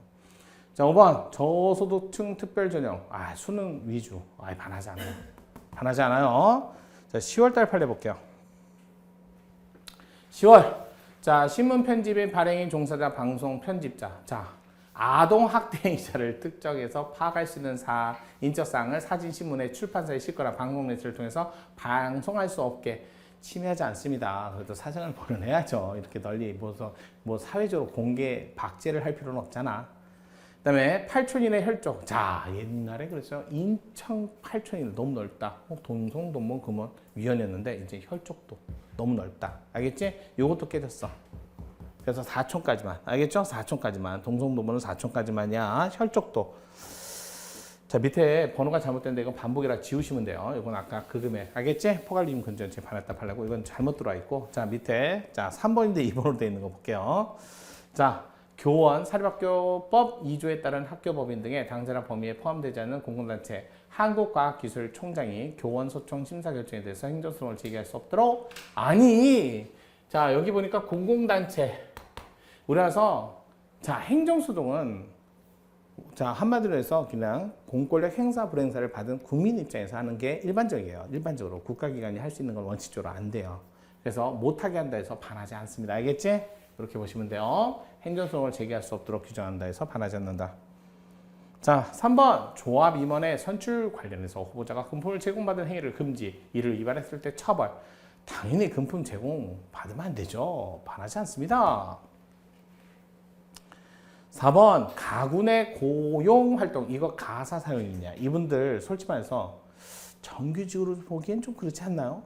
자, 5번. 저소득층 특별전형. 수능 위주. 반하지 않아요. 반하지 않아요. 자, 10월달 판례 볼게요. 10월. 자, 신문 편집인 발행인 종사자, 방송 편집자. 자, 아동 학대행위자를 특정해서 파악할 수 있는 인적 사항을 사진 신문에 출판사에 싣거나 방송 매체를 통해서 방송할 수 없게 침해하지 않습니다. 그래도 사정을 보존해야죠. 이렇게 널리 뭐 사회적으로 공개 박제를 할 필요는 없잖아. 그다음에 8촌인의 혈족. 자, 옛날에 그랬죠. 인천 8촌인 너무 넓다. 동성, 동문, 금원 위헌이었는데 이제 혈족도 너무 넓다. 알겠지? 요것도 깨졌어. 그래서 4촌까지만. 알겠죠? 4촌까지만. 동성, 동문은 4촌까지만이야. 혈족도. 자, 밑에 번호가 잘못됐는데 이건 반복이라 지우시면 돼요. 이건 아까 그 금액. 알겠지? 포괄림 근전체 반했다 팔라고. 이건 잘못 들어와 있고. 자, 밑에. 자, 3번인데 2번으로 되어 있는 거 볼게요. 자, 교원, 사립학교법 2조에 따른 학교법인 등의 당사자 범위에 포함되지 않는 공공단체 한국과학기술총장이 교원 소청 심사 결정에 대해서 행정소송을 제기할 수 없도록. 아니, 자, 여기 보니까 공공단체. 우리라서 자, 행정소송은 자, 한마디로 해서 그냥 공권력 행사 불행사를 받은 국민 입장에서 하는 게 일반적이에요. 일반적으로 국가기관이 할 수 있는 건 원칙적으로 안 돼요. 그래서 못하게 한다 해서 반하지 않습니다. 알겠지? 이렇게 보시면 돼요. 행정소송을 제기할 수 없도록 규정한다 해서 반하지 않는다. 자, 3번. 조합 임원의 선출 관련해서 후보자가 금품을 제공받은 행위를 금지, 이를 위반했을 때 처벌. 당연히 금품 제공 받으면 안 되죠. 반하지 않습니다. 4번. 가군의 고용활동. 이거 가사 사용이냐. 이분들 솔직히 말해서 정규직으로 보기엔 좀 그렇지 않나요?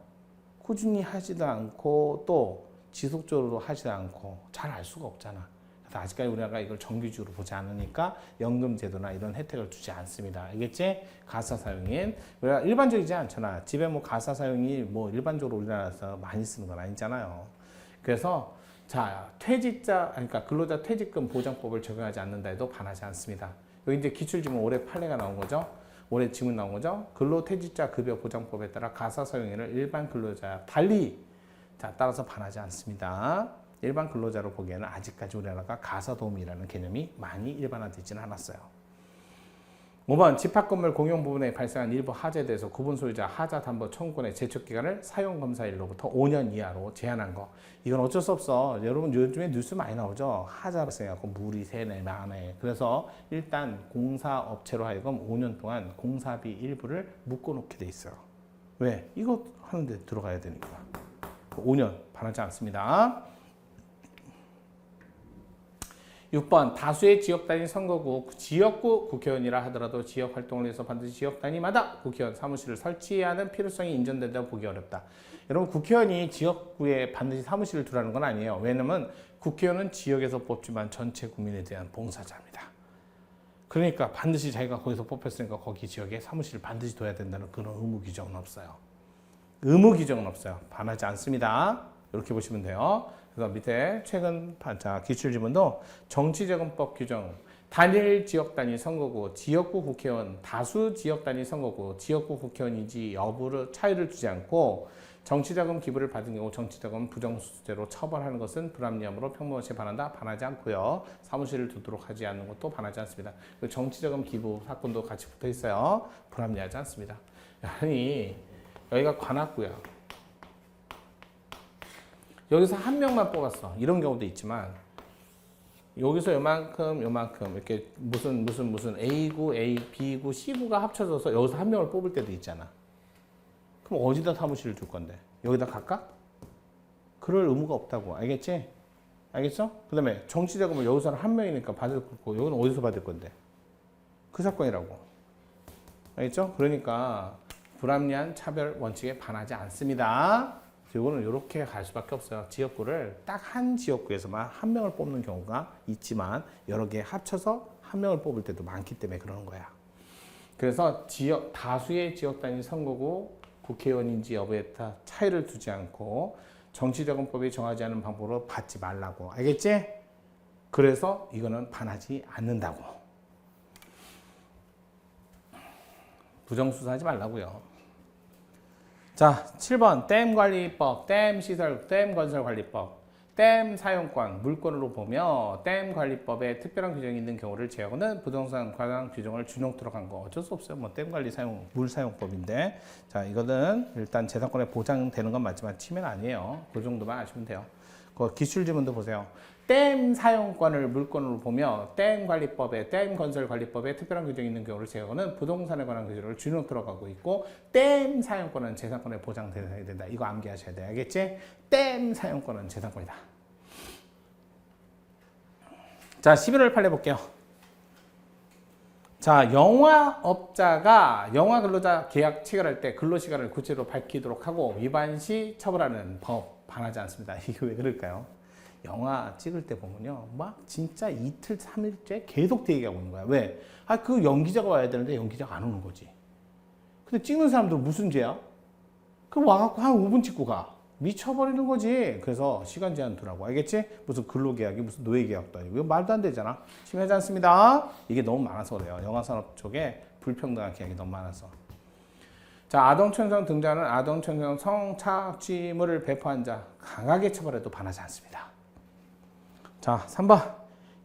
꾸준히 하지도 않고 또 지속적으로 하지 않고 잘 알 수가 없잖아. 그래서 아직까지 우리나라가 이걸 정규직으로 보지 않으니까 연금제도나 이런 혜택을 주지 않습니다. 알겠지? 가사 사용인. 우리가 일반적이지 않잖아. 집에 뭐 가사 사용이 뭐 일반적으로 우리나라에서 많이 쓰는 건 아니잖아요. 그래서 자, 퇴직자, 그러니까 근로자 퇴직금 보장법을 적용하지 않는다 해도 반하지 않습니다. 여기 이제 기출지문 올해 판례가 나온 거죠. 올해 지문 나온 거죠. 근로퇴직자 급여 보장법에 따라 가사 사용인을 일반 근로자 달리 자, 따라서 반하지 않습니다. 일반 근로자로 보기에는 아직까지 우리나라가 가사도우미라는 개념이 많이 일반화되지는 않았어요. 5번. 집합건물 공용 부분에 발생한 일부 하자에 대해서 구분 소유자 하자 담보 청구권의 제척기간을 사용검사일로부터 5년 이하로 제한한 거. 이건 어쩔 수 없어. 여러분 요즘에 뉴스 많이 나오죠. 하자 발생해갖고 물이 새네 많네. 그래서 일단 공사업체로 하여금 5년 동안 공사비 일부를 묶어놓게 돼 있어요. 왜? 이거 하는데 들어가야 되니까. 5년 반하지 않습니다. 6번. 다수의 지역단위 선거구 지역구 국회의원이라 하더라도 지역활동을 위해서 반드시 지역단위마다 국회의원 사무실을 설치해야 하는 필요성이 인정된다고 보기 어렵다. 여러분 국회의원이 지역구에 반드시 사무실을 두라는 건 아니에요. 왜냐면 국회의원은 지역에서 뽑지만 전체 국민에 대한 봉사자입니다. 그러니까 반드시 자기가 거기서 뽑혔으니까 거기 지역에 사무실을 반드시 둬야 된다는 그런 의무 규정은 없어요. 의무 규정은 없어요. 반하지 않습니다. 이렇게 보시면 돼요. 그래서 밑에 최근 기출지문도 정치자금법 규정, 단일 지역단위 선거구, 지역구 국회의원, 다수 지역단위 선거구, 지역구 국회의원인지 여부를 차이를 두지 않고 정치자금 기부를 받은 경우 정치자금 부정수수죄로 처벌하는 것은 불합리함으로 평범없이 반한다. 반하지 않고요. 사무실을 두도록 하지 않는 것도 반하지 않습니다. 정치자금 기부 사건도 같이 붙어 있어요. 불합리하지 않습니다. 아니 여기가 관악구야. 여기서 한 명만 뽑았어. 이런 경우도 있지만 여기서 요만큼 이렇게 무슨 A구, A, B구, C구가 합쳐져서 여기서 한 명을 뽑을 때도 있잖아. 그럼 어디다 사무실을 줄 건데? 여기다 갈까? 그럴 의무가 없다고. 알겠지? 알겠어? 그 다음에 정치자금을 여기서는 한 명이니까 받을 거고 여기는 어디서 받을 건데? 그 사건이라고. 알겠죠? 그러니까 불합리한 차별 원칙에 반하지 않습니다. 이거는 이렇게 갈 수밖에 없어요. 지역구를 딱 한 지역구에서만 한 명을 뽑는 경우가 있지만 여러 개 합쳐서 한 명을 뽑을 때도 많기 때문에 그러는 거야. 그래서 다수의 지역 단위 선거구 국회의원인지 여부에 따라 차이를 두지 않고 정치자금법이 정하지 않은 방법으로 받지 말라고. 알겠지? 그래서 이거는 반하지 않는다고. 부정수사하지 말라고요. 자, 7번 댐관리법, 댐시설, 댐건설관리법, 댐 사용권, 물권으로 보며 댐 관리법에 특별한 규정이 있는 경우를 제외하고는 부동산 관련 규정을 준용토록 한 거 어쩔 수 없어요. 뭐 댐 관리 사용, 물 사용법인데, 자 이거는 일단 재산권에 보장되는 건 맞지만 침해는 아니에요. 그 정도만 아시면 돼요. 그 기출 지문도 보세요. 댐 사용권을 물권으로 보며 댐 관리법에 댐 건설 관리법에 특별한 규정이 있는 경우를 제외하고는 부동산에 관한 규정을 준용토록 하고 있고 댐 사용권은 재산권에 보장되어야 된다. 이거 암기하셔야 돼. 알겠지? 댐 사용권은 재산권이다. 자, 11월 판례 볼게요. 자, 영화업자가 영화 근로자 계약 체결할 때 근로시간을 구체로 밝히도록 하고 위반 시 처벌하는 법 반하지 않습니다. 이게 왜 그럴까요? 영화 찍을 때 보면요, 막 진짜 이틀, 3일째 계속 대기하고 있는 거야. 왜? 아, 그 연기자가 와야 되는데 연기자가 안 오는 거지. 근데 찍는 사람들은 무슨 죄야? 그 와갖고 한 5분 찍고 가. 미쳐버리는 거지. 그래서 시간 제한 두라고. 알겠지? 무슨 근로계약이 무슨 노예계약도 아니고. 이거 말도 안 되잖아. 심하지 않습니다. 이게 너무 많아서 그래요. 영화산업 쪽에 불평등한 계약이 너무 많아서. 자, 아동천성 등장하는 아동천성 성착취물을 배포한 자 강하게 처벌해도 반하지 않습니다. 자, 3번.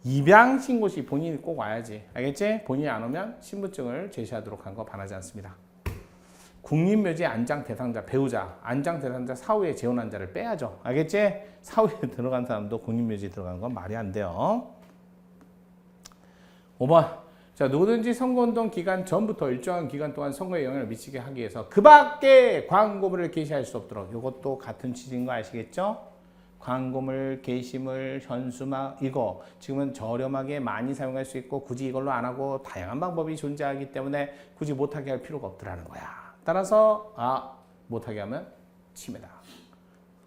입양 신고 시 본인이 꼭 와야지. 알겠지? 본인이 안 오면 신분증을 제시하도록 한 거 반하지 않습니다. 국립묘지 안장 대상자, 배우자, 안장 대상자 사후에 재혼한 자를 빼야죠. 알겠지? 사후에 들어간 사람도 국립묘지에 들어가는 건 말이 안 돼요. 5번. 자, 누구든지 선거운동 기간 전부터 일정한 기간 동안 선거에 영향을 미치게 하기 위해서 그 밖에 광고물을 게시할 수 없도록. 이것도 같은 취지인 거 아시겠죠? 광고물, 게시물, 현수막 이거 지금은 저렴하게 많이 사용할 수 있고 굳이 이걸로 안 하고 다양한 방법이 존재하기 때문에 굳이 못하게 할 필요가 없더라는 거야. 따라서 못하게 하면 침해다.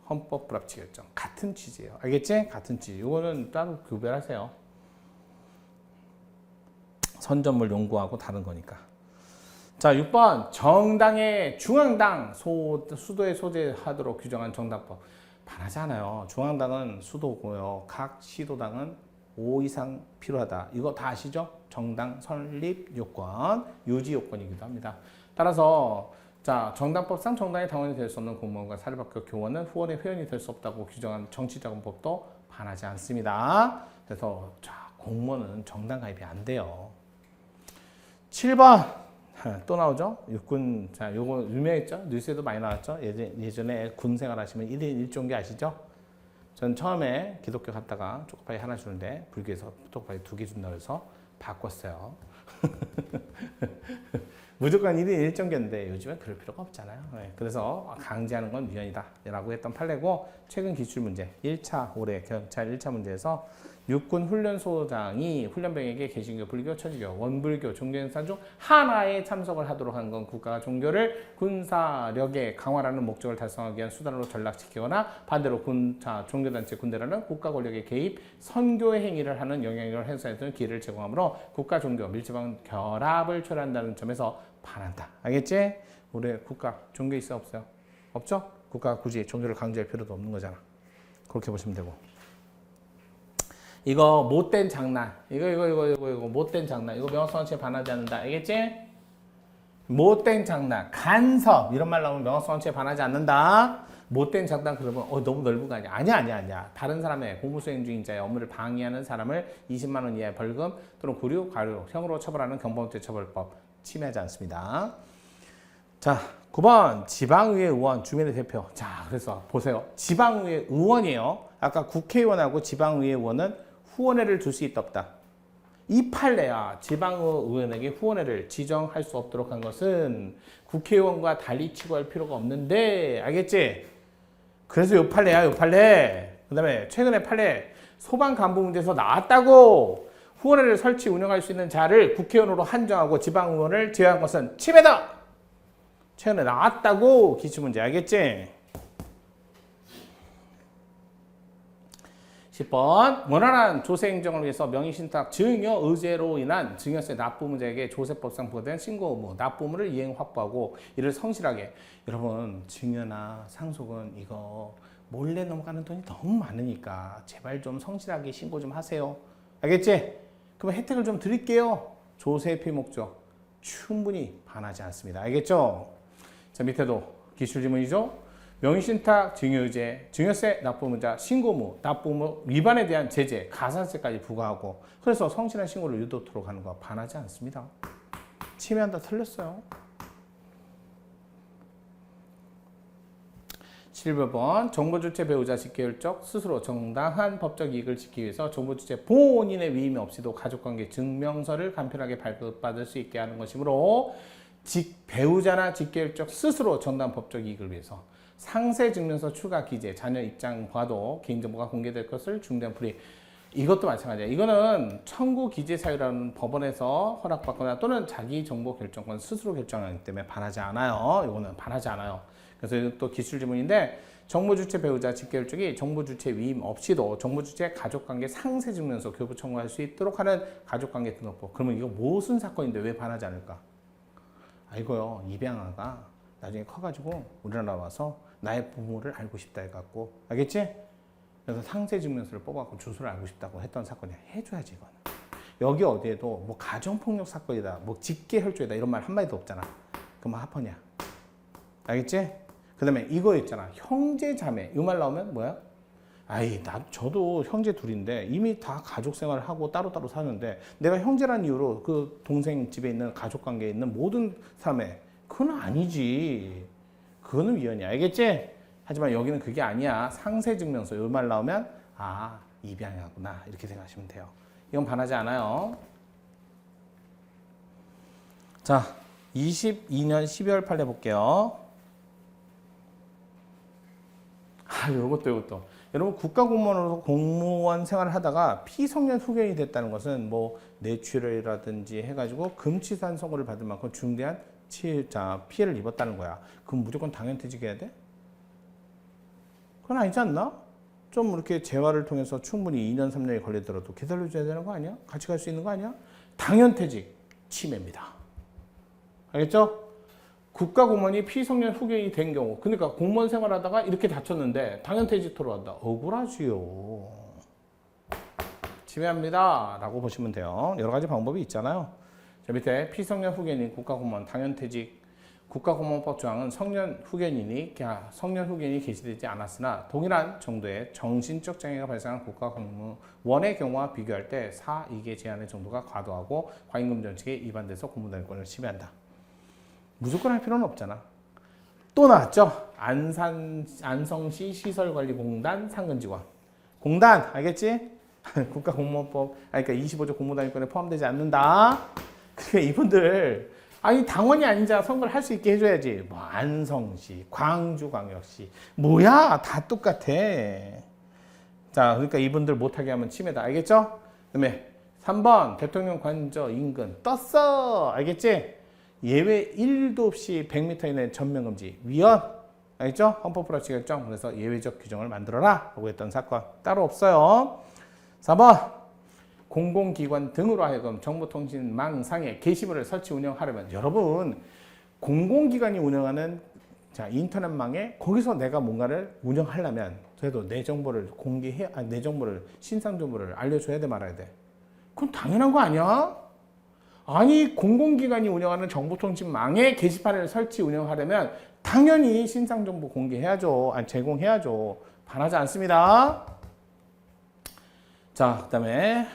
헌법 불합치 결정. 같은 취지예요. 알겠지? 같은 취지. 이거는 따로 구별하세요. 선전물 용구하고 다른 거니까. 자, 6번 정당의 중앙당 수도에 소재하도록 규정한 정당법. 반하지 않아요. 중앙당은 수도고요. 각 시도당은 5 이상 필요하다. 이거 다 아시죠? 정당 설립 요건, 유지 요건이기도 합니다. 따라서 자, 정당법상 정당의 당원이 될 수 없는 공무원과 사립학교 교원은 후원의 회원이 될 수 없다고 규정한 정치자금법도 반하지 않습니다. 그래서 자, 공무원은 정당 가입이 안 돼요. 7번 또 나오죠? 육군. 자, 요거 유명했죠? 뉴스에도 많이 나왔죠? 예전에 군 생활하시면 1인 1종기 아시죠? 전 처음에 기독교 갔다가 초코파이 하나 주는데 불교에서 초코파이 2개 준다고 해서 바꿨어요. 무조건 1인 1종기였는데 요즘엔 그럴 필요가 없잖아요. 네, 그래서 강제하는 건 위헌이다 라고 했던 판례고, 최근 기출문제 1차 올해 경찰 1차 문제에서 육군 훈련소장이 훈련병에게 개신교, 불교, 천주교, 원불교 종교 행사 중 하나에 참석을 하도록 한 건 국가가 종교를 군사력에 강화라는 목적을 달성하기 위한 수단으로 전락시키거나 반대로 종교단체 군대라는 국가 권력의 개입, 선교의 행위를 하는 영향력을 행사해주는 기회를 제공하므로 국가 종교 밀접한 결합을 초래한다는 점에서 반한다. 알겠지? 우리 국가 종교 있어 없어요? 없죠? 국가가 굳이 종교를 강조할 필요도 없는 거잖아. 그렇게 보시면 되고. 이거 못된 장난. 이거 못된 장난. 이거 명확성어치에 반하지 않는다. 알겠지? 못된 장난, 간섭 이런 말 나오면 명확성어치에 반하지 않는다. 못된 장난 그러면 너무 넓은 거 아니야? 아니야. 다른 사람의 공무수행 중인 자의 업무를 방해하는 사람을 20만 원 이하의 벌금 또는 구류, 과료형으로 처벌하는 경범죄 처벌법 침해하지 않습니다. 자, 9번 지방의회 의원 주민의 대표. 자, 그래서 보세요. 지방의회 의원이에요. 아까 국회의원하고 지방의회 의원은 후원회를 줄 수 있다 없다. 이 판례야. 지방의원에게 후원회를 지정할 수 없도록 한 것은 국회의원과 달리 취급할 필요가 없는데, 알겠지? 그래서 요 판례야, 요 판례. 그 다음에 최근에 판례 소방 간부 문제에서 나왔다고. 후원회를 설치 운영할 수 있는 자를 국회의원으로 한정하고 지방의원을 제외한 것은 침해다. 최근에 나왔다고. 기출문제 알겠지? 10번 원활한 조세행정을 위해서 명의신탁 증여 의제로 인한 증여세 납부문자에게 조세법상 부과된 신고 의무 납부물을 이행 확보하고 이를 성실하게. 여러분 증여나 상속은 이거 몰래 넘어가는 돈이 너무 많으니까 제발 좀 성실하게 신고 좀 하세요. 알겠지? 그럼 혜택을 좀 드릴게요. 조세 피해 목적 충분히 반하지 않습니다. 알겠죠? 자, 밑에도 기출지문이죠. 명의신탁, 증여의제, 증여세 납부문자, 신고무, 납부무 위반에 대한 제재, 가산세까지 부과하고 그래서 성실한 신고를 유도토록 하는 거 반하지 않습니다. 침해한다 틀렸어요. 7번 정보주체 배우자 직계율적 스스로 정당한 법적 이익을 지키기 위해서 정보주체 본인의 위임 없이도 가족관계 증명서를 간편하게 발급받을 수 있게 하는 것이므로 배우자나 직계율적 스스로 정당한 법적 이익을 위해서 상세증명서 추가 기재, 자녀 입장과도 개인정보가 공개될 것을 중대한 불이익. 이것도 마찬가지야. 이거는 청구 기재 사유라는 법원에서 허락받거나 또는 자기 정보 결정권 스스로 결정하기 때문에 반하지 않아요. 이거는 반하지 않아요. 그래서 또 기출지문인데 정보주체 배우자 직계율적이 정보주체 위임 없이도 정보주체 가족관계 상세증명서 교부 청구할 수 있도록 하는 가족관계 등록법. 그러면 이거 무슨 사건인데 왜 반하지 않을까? 이거요. 입양아가 나중에 커가지고 우리나라 와서 나의 부모를 알고 싶다 해갖고, 알겠지? 그래서 상세증명서를 뽑아갖고 주소를 알고 싶다고 했던 사건이야. 해줘야지 이거는. 여기 어디에도 뭐 가정폭력 사건이다, 뭐 직계혈족이다 이런 말 한마디도 없잖아. 그럼 합헌이야. 알겠지? 그 다음에 이거 있잖아. 형제자매. 이 말 나오면 뭐야? 저도 형제 둘인데 이미 다 가족 생활을 하고 따로따로 사는데 내가 형제란 이유로 그 동생 집에 있는 가족관계에 있는 모든 사람의 그건 아니지. 그거는 위헌이야. 알겠지? 하지만 여기는 그게 아니야. 상세증명서. 이 말 나오면 입양하구나. 이렇게 생각하시면 돼요. 이건 반하지 않아요. 자, 22년 12월 판례 볼게요. 이것도. 여러분 국가공무원으로서 공무원 생활을 하다가 피성년 후견이 됐다는 것은 뭐 뇌출혈이라든지 해가지고 금치산 선고를 받을 만큼 중대한 피해를 입었다는 거야. 그럼 무조건 당연퇴직해야 돼? 그건 아니지 않나? 좀 이렇게 재활을 통해서 충분히 2년, 3년이 걸리더라도 기다려줘야 되는 거 아니야? 같이 갈 수 있는 거 아니야? 당연퇴직, 침해입니다. 알겠죠? 국가공무원이 피성년 후견이 된 경우, 그러니까 공무원 생활하다가 이렇게 다쳤는데 당연퇴직토록 한다. 억울하지요. 침해합니다. 라고 보시면 돼요. 여러 가지 방법이 있잖아요. 자, 밑에 피성년 후견인 국가공무원 당연퇴직. 국가공무원법 조항은 성년 후견인이 개시되지 않았으나 동일한 정도의 정신적 장애가 발생한 국가공무원의 경우와 비교할 때 2개 제한의 정도가 과도하고 과임금 정책에 위반돼서 공무단위권을 침해한다. 무조건 할 필요는 없잖아. 또 나왔죠? 안성시 시설관리공단 상근직원. 공단, 알겠지? 국가공무원법, 그러니까 25조 공무단위권에 포함되지 않는다. 그러니까 이분들, 당원이 아닌 자 선거를 할 수 있게 해줘야지. 뭐, 안성시, 광주광역시. 뭐야? 다 똑같아. 자, 그러니까 이분들 못하게 하면 침해다. 알겠죠? 그 다음에 3번, 대통령 관저 인근. 떴어. 알겠지? 예외 1도 없이 100m 이내 전면금지 위헌. 알겠죠? 헌법 플러스 결정. 그래서 예외적 규정을 만들어라 라고 했던 사건 따로 없어요. 4번 공공기관 등으로 하여금 정보통신망상에 게시물을 설치 운영하려면, 여러분 공공기관이 운영하는 인터넷망에 거기서 내가 뭔가를 운영하려면 그래도 내 정보를 내 정보를 신상 정보를 알려줘야 돼 말아야 돼? 그건 당연한 거 아니야? 공공기관이 운영하는 정보통신망에 게시판을 설치 운영하려면 당연히 신상정보 공개해야죠. 제공해야죠. 반하지 않습니다. 자, 그 다음에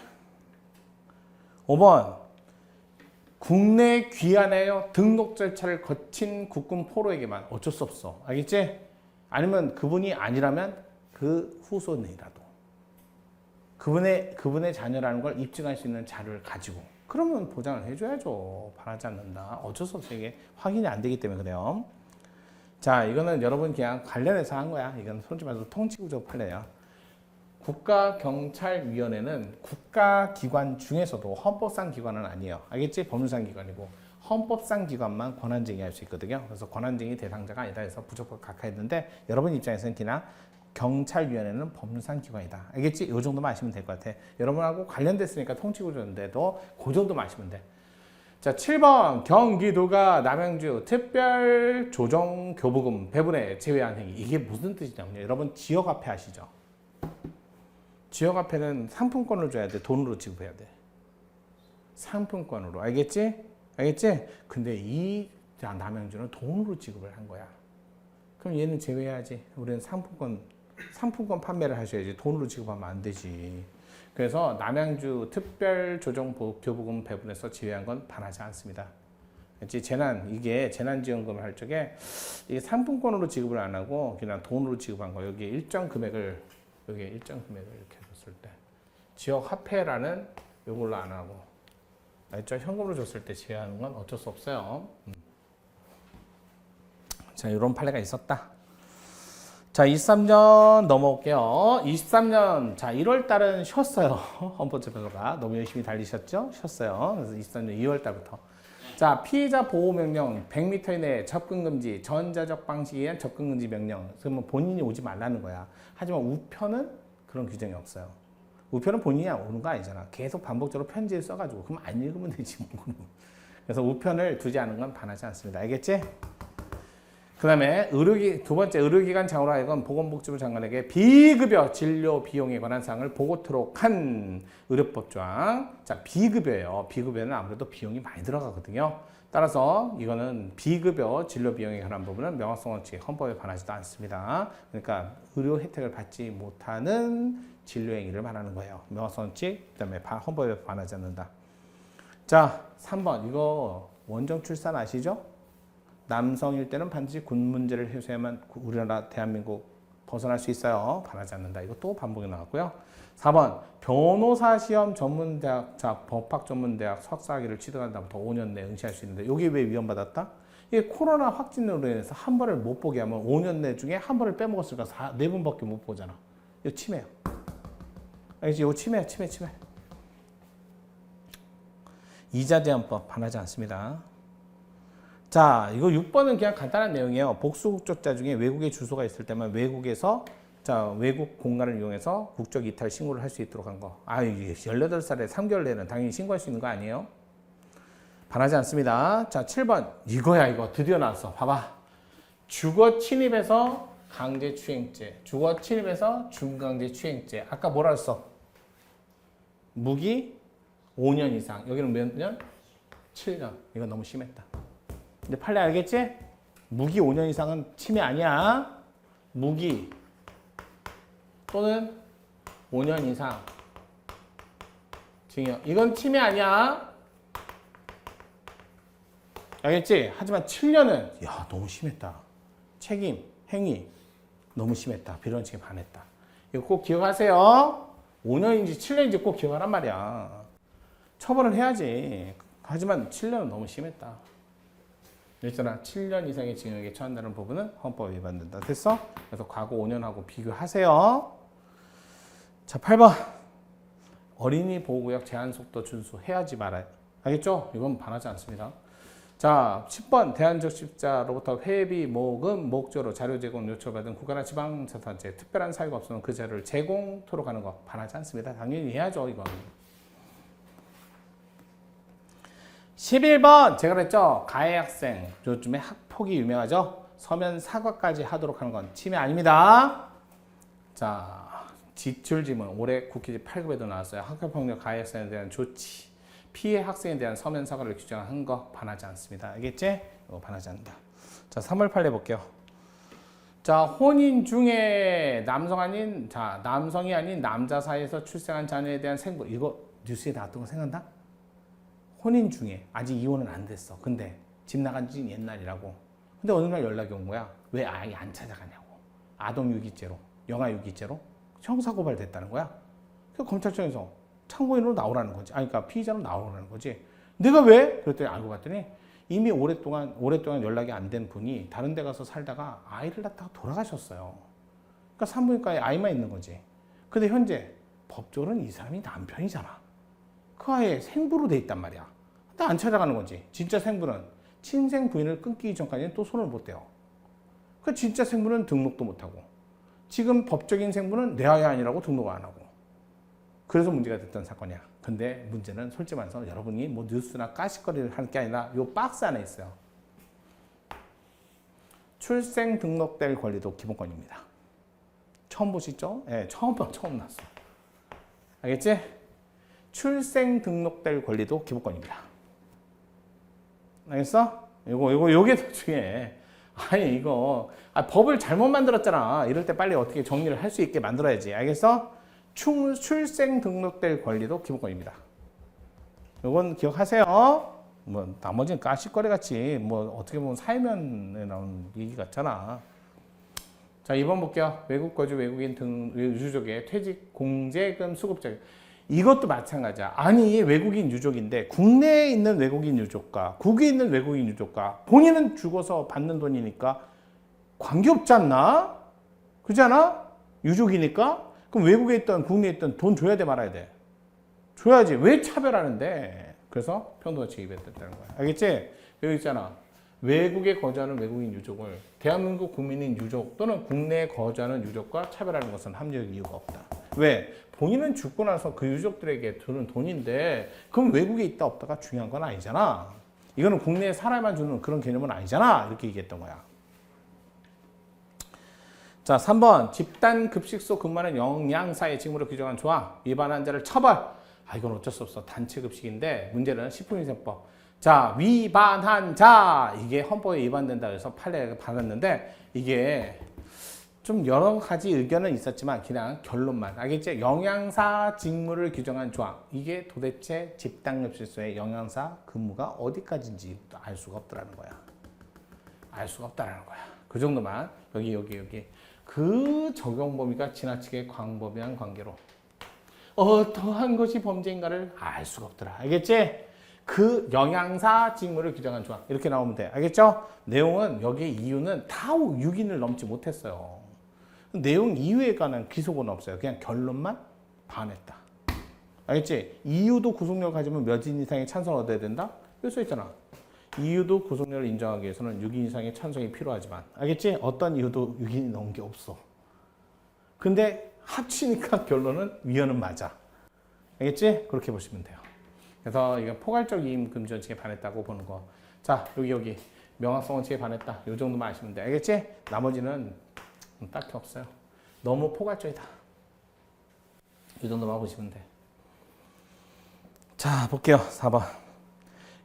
5번 국내에 귀환하여 등록 절차를 거친 국군 포로에게만. 어쩔 수 없어. 알겠지? 아니면 그분이 아니라면 그 후손이라도 그분의 자녀라는 걸 입증할 수 있는 자료를 가지고 그러면 보장을 해줘야죠. 반하지 않는다. 어쩔 수 없어. 이게 확인이 안 되기 때문에 그래요. 자, 이거는 여러분 그냥 관련해서 한 거야. 이건 솔직히 말해서 통치구조 판례야. 국가경찰위원회는 국가기관 중에서도 헌법상 기관은 아니에요. 알겠지? 법률상 기관이고 헌법상 기관만 권한쟁의할 수 있거든요. 그래서 권한쟁의 대상자가 아니다 해서 부적법 각하했는데 여러분 입장에서는 티나 경찰위원회는 법률상 기관이다. 알겠지? 이 정도만 아시면 될 것 같아. 여러분하고 관련됐으니까 통치구조인데도 그 정도만 아시면 돼. 자, 7번 경기도가 남양주 특별조정교부금 배분에 제외한 행위. 이게 무슨 뜻이냐면요. 여러분 지역화폐 아시죠? 지역화폐는 상품권을 줘야 돼. 돈으로 지급해야 돼. 상품권으로. 알겠지? 알겠지? 근데 이 남양주는 돈으로 지급을 한 거야. 그럼 얘는 제외해야지. 우리는 상품권 판매를 하셔야지. 돈으로 지급하면 안 되지. 그래서 남양주 특별조정교부금 배분에서 제외한 건 반하지 않습니다. 이게 재난지원금을 할 적에 이게 상품권으로 지급을 안 하고 그냥 돈으로 지급한 거. 여기에 일정 금액을 이렇게 줬을 때 지역 화폐라는 요걸로 안 하고 현금으로 줬을 때 제외하는 건 어쩔 수 없어요. 자, 이런 판례가 있었다. 자, 23년 넘어올게요. 23년, 자, 1월 달은 쉬었어요. 헌법재판소가 너무 열심히 달리셨죠? 쉬었어요. 그래서 23년 2월 달부터. 자, 피해자 보호명령 100m 이내 접근금지, 전자적 방식에 의한 접근금지 명령. 그러면 본인이 오지 말라는 거야. 하지만 우편은 그런 규정이 없어요. 우편은 본인이 오는 거 아니잖아. 계속 반복적으로 편지를 써가지고. 그럼 안 읽으면 되지. 뭐. 그래서 우편을 두지 않은 건 반하지 않습니다. 알겠지? 그 다음에 두 번째 의료기관 장으로 하여금 보건복지부 장관에게 비급여 진료 비용에 관한 사항을 보고토록 한 의료법 조항. 자, 비급여예요. 비급여는 아무래도 비용이 많이 들어가거든요. 따라서 이거는 비급여 진료 비용에 관한 부분은 명확성 원칙 헌법에 반하지도 않습니다. 그러니까 의료 혜택을 받지 못하는 진료 행위를 말하는 거예요. 명확성 원칙, 그다음에 헌법에 반하지 않는다. 자, 3번 이거 원정 출산 아시죠? 남성일 때는 반드시 군 문제를 해소해야만 우리나라 대한민국 벗어날 수 있어요. 반하지 않는다. 이거 또 반복이 나왔고요. 4번 변호사 시험 전문대학, 자 법학 전문대학 석사학위를 취득한 다음부터 5년 내에 응시할 수 있는데 이게 왜 위헌받았다? 이게 코로나 확진으로 인해서 한 번을 못 보게 하면 5년 내 중에 한 번을 빼먹었으니까 4번밖에 못 보잖아. 이거 침해야. 알겠지? 이거 침해야. 침해. 이자제한법 반하지 않습니다. 자, 이거 6번은 그냥 간단한 내용이에요. 복수국적자 중에 외국에 주소가 있을 때만 외국에서 외국 공간을 이용해서 국적 이탈 신고를 할 수 있도록 한 거. 18살에 3개월 내는 당연히 신고할 수 있는 거 아니에요? 반하지 않습니다. 자, 7번. 이거 드디어 나왔어. 봐봐. 주거 침입에서 강제 추행죄. 주거 침입에서 중강제 추행죄. 아까 뭐라 했어? 무기 5년 이상. 여기는 몇 년? 7년. 이거 너무 심했다. 근데 판례 알겠지? 무기 5년 이상은 침해 아니야. 무기 또는 5년 이상 징역. 이건 침해 아니야. 알겠지? 하지만 7년은 너무 심했다. 책임, 행위 너무 심했다. 비례원칙에 반했다. 이거 꼭 기억하세요. 5년인지 7년인지 꼭 기억하란 말이야. 처벌을 해야지. 하지만 7년은 너무 심했다. 있잖아. 7년 이상의 징역에 처한다는 부분은 헌법 위반된다. 됐어? 그래서 과거 5년하고 비교하세요. 자, 8번. 어린이 보호구역 제한 속도 준수해야지 말아요. 알겠죠? 이건 반하지 않습니다. 자, 10번. 대한적십자로부터 회비, 모금, 목조로 자료 제공 요청받은 국가나 지방자치단체 특별한 사유가 없으면 그 자료를 제공토록 하는 거 반하지 않습니다. 당연히 해야죠. 이건. 11번 제가 그랬죠. 가해 학생 요즘에 학폭이 유명하죠. 서면 사과까지 하도록 하는 건 침해 아닙니다. 자, 지출지문 올해 국회지 8급에도 나왔어요. 학교폭력 가해 학생에 대한 조치, 피해 학생에 대한 서면 사과를 규정한 거 반하지 않습니다. 알겠지? 이거 반하지 않는다. 자, 3월 판례 볼게요. 자, 혼인 중에 남성이 아닌 남자 사이에서 출생한 자녀에 대한 생부. 이거 뉴스에 나왔던 거 생각나? 혼인 중에 아직 이혼은 안 됐어. 근데 집 나간 지 옛날이라고. 근데 어느 날 연락이 온 거야. 왜 아이 안 찾아가냐고. 아동유기죄로, 영아유기죄로 형사고발 됐다는 거야. 그래서 검찰청에서 참고인으로 나오라는 거지. 아니, 그러니까 피의자로 나오라는 거지. 내가 왜? 그랬더니 알고 봤더니 이미 오랫동안 연락이 안 된 분이 다른 데 가서 살다가 아이를 낳다가 돌아가셨어요. 그러니까 산부인과에 아이만 있는 거지. 근데 현재 법적으로는 이 사람이 남편이잖아. 그 아이에 생부로 돼 있단 말이야. 근데 안 찾아가는 거지. 진짜 생부는 친생 부인을 끊기 전까지는 또 손을 못 대요. 그 진짜 생부는 등록도 못 하고 지금 법적인 생부는 내 아이 아니라고 등록을 안 하고 그래서 문제가 됐던 사건이야. 근데 문제는 솔직히 말해서 여러분이 뭐 뉴스나 까짓거리를 하는 게 아니라 요 박스 안에 있어요. 출생 등록될 권리도 기본권입니다. 처음 보시죠? 예, 네, 처음 났어. 알겠지? 출생 등록될 권리도 기본권입니다. 알겠어? 요게 더 중요해. 아니, 이거, 법을 잘못 만들었잖아. 이럴 때 빨리 어떻게 정리를 할 수 있게 만들어야지. 알겠어? 출생 등록될 권리도 기본권입니다. 요건 기억하세요. 뭐, 나머지는 까짓거리 같이, 뭐, 어떻게 보면 사회면에 나온 얘기 같잖아. 자, 2번 볼게요. 외국 거주 외국인 등 유족의 퇴직 공제금 수급자. 이것도 마찬가지야. 아니, 외국인 유족인데 국내에 있는 외국인 유족과 국외에 있는 외국인 유족과 본인은 죽어서 받는 돈이니까 관계없지 않나? 그렇지 않아? 유족이니까? 그럼 외국에 있던 국내에 있던 돈 줘야 돼 말아야 돼? 줘야지. 왜 차별하는데? 그래서 평등원칙이 위반됐다는 거야. 알겠지? 여기 있잖아. 외국에 거주하는 외국인 유족을 대한민국 국민인 유족 또는 국내에 거주하는 유족과 차별하는 것은 합리적 이유가 없다. 왜? 본인은 죽고 나서 그 유족들에게 주는 돈인데 그럼 외국에 있다 없다가 중요한 건 아니잖아. 이거는 국내에 살아야만 주는 그런 개념은 아니잖아. 이렇게 얘기했던 거야. 자, 3번 집단 급식소 근무하는 영양사의 직무를 규정한 조항 위반한 자를 처벌. 이건 어쩔 수 없어. 단체 급식인데 문제는 식품위생법. 자, 위반한 자 이게 헌법에 위반된다 그래서 판례를 받았는데 이게 좀 여러 가지 의견은 있었지만 그냥 결론만. 알겠지? 영양사 직무를 규정한 조항. 이게 도대체 집단급식소의 영양사 근무가 어디까지인지 알 수가 없더라는 거야. 알 수가 없다라는 거야. 그 정도만. 여기. 그 적용 범위가 지나치게 광범위한 관계로 어떠한 것이 범죄인가를 알 수가 없더라. 알겠지? 그 영양사 직무를 규정한 조항. 이렇게 나오면 돼. 알겠죠? 내용은 여기에 이유는 다 6인을 넘지 못했어요. 내용 이유에 관한 기소는 없어요. 그냥 결론만 반했다. 알겠지? 이유도 구속력을 가지면 몇 인 이상의 찬성을 얻어야 된다? 여기 써있잖아. 이유도 구속력을 인정하기 위해서는 6인 이상의 찬성이 필요하지만 알겠지? 어떤 이유도 6인이 넘은 게 없어. 근데 합치니까 결론은 위헌은 맞아. 알겠지? 그렇게 보시면 돼요. 그래서 이거 포괄적 이임 금지 원칙에 반했다고 보는 거. 자, 여기 명확성 원칙에 반했다. 이 정도만 아시면 돼. 알겠지? 나머지는 딱히 없어요. 너무 포괄적이다. 이 정도만 보시면 돼. 자, 볼게요. 4번.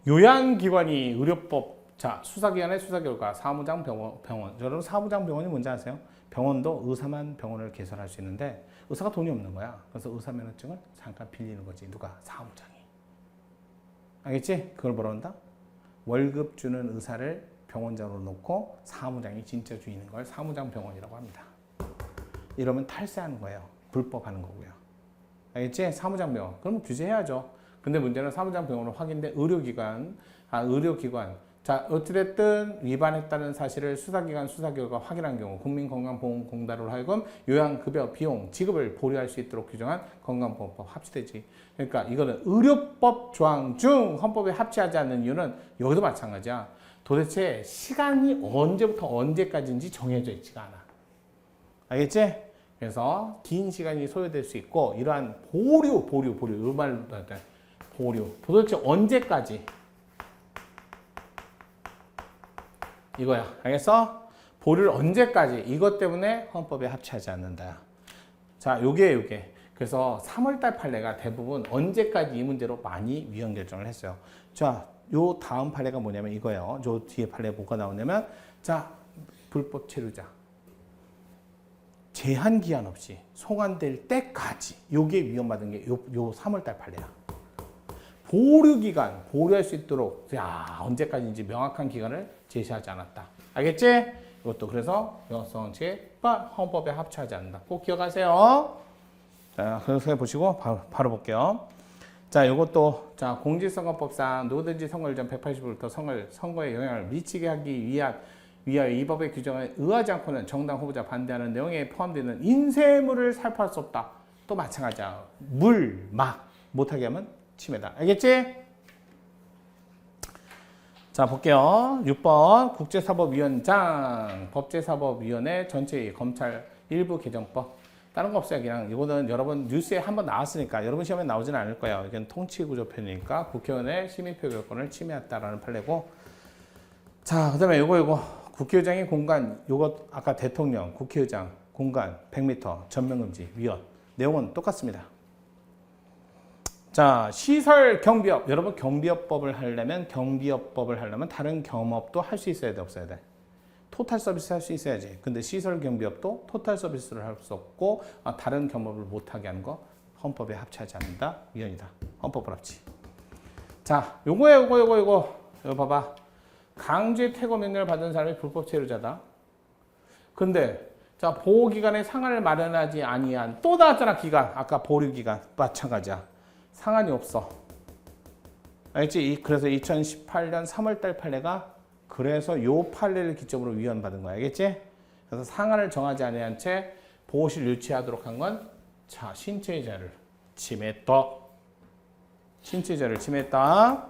요양기관이 의료법. 자, 수사기관의 수사결과 사무장 병원. 여러분 사무장 병원이 뭔지 아세요? 병원도 의사만 병원을 개설할 수 있는데 의사가 돈이 없는 거야. 그래서 의사면허증을 잠깐 빌리는 거지. 누가? 사무장이. 알겠지? 그걸 뭐라 한다? 월급 주는 의사를 병원장으로 놓고 사무장이 진짜 주인인 걸 사무장 병원이라고 합니다. 이러면 탈세하는 거예요. 불법하는 거고요. 알겠지? 사무장 병원. 그럼 규제해야죠. 근데 문제는 사무장 병원으로 확인된 의료기관. 자, 어찌됐든 위반했다는 사실을 수사기관 수사 결과 확인한 경우 국민건강보험공단으로 하여금 요양급여 비용 지급을 보류할 수 있도록 규정한 건강보험법 합치되지. 그러니까 이거는 의료법 조항 중 헌법에 합치하지 않는 이유는 여기도 마찬가지야. 도대체 시간이 언제부터 언제까지인지 정해져 있지가 않아. 알겠지? 그래서 긴 시간이 소요될 수 있고 이러한 보류 이 말로 보류. 도대체 언제까지? 이거야. 알겠어? 보류를 언제까지? 이것 때문에 헌법에 합치하지 않는다. 자, 요게. 그래서 3월달 판례가 대부분 언제까지 이 문제로 많이 위헌 결정을 했어요. 자, 요 다음 판례가 뭐냐면 이거예요. 요 뒤에 판례 뭐가 나오냐면 자, 불법 체류자. 제한 기한 없이 송환될 때까지 요게 위헌받은 게 요 3월달 판례야. 보류할 수 있도록 언제까지인지 명확한 기간을 제시하지 않았다. 알겠지? 이것도 그래서 명확성 정치가 헌법에 합치하지 않는다. 꼭 기억하세요. 자, 그래서 보시고 바로 볼게요. 자, 이것도 공직선거법상 누구든지 선거일 전 180일부터 선거에 영향을 미치게 하기 위하여 이 법의 규정에 의하지 않고는 정당 후보자 반대하는 내용에 포함되는 인쇄물을 살포할 수 없다. 또 마찬가지야. 못하게 하면 침해다. 알겠지? 자, 볼게요. 6번 국제사법위원장 법제사법위원회 전체 검찰 일부 개정법. 다른 거 없어요. 그냥 이거는 여러분 뉴스에 한번 나왔으니까 여러분 시험에 나오지는 않을 거예요. 이건 통치구조편이니까 국회의원의 시민표결권을 침해했다라는 판례고. 자, 그다음에 요거 국회의장의 공간, 요거 아까 대통령, 국회의장 공간 100m 전면금지 위헌. 내용은 똑같습니다. 자, 시설 경비업. 여러분 경비업법을 하려면 다른 경업도 할 수 있어야 돼, 없어야 돼? 토탈 서비스 할 수 있어야지. 근데 시설 경비업도 토탈 서비스를 할 수 없고 다른 경업을 못하게 하는 거 헌법에 합치하지 않는다. 위헌이다. 헌법 불합치. 자, 요거 봐봐. 강제 퇴거 명령을 받은 사람이 불법 체류자다. 근데 자, 보호기간에 상한을 마련하지 아니한 또 나왔잖아. 기간. 아까 보류기간 마찬가지야. 상한이 없어. 알겠지? 그래서 2018년 3월달 판례가 그래서 요 판례를 기점으로 위헌받은 거야. 알겠지? 그래서 상한을 정하지 아니한 채 보호실 유치하도록 한 건 신체의 자유를 침해했다. 신체의 자유를 침해했다.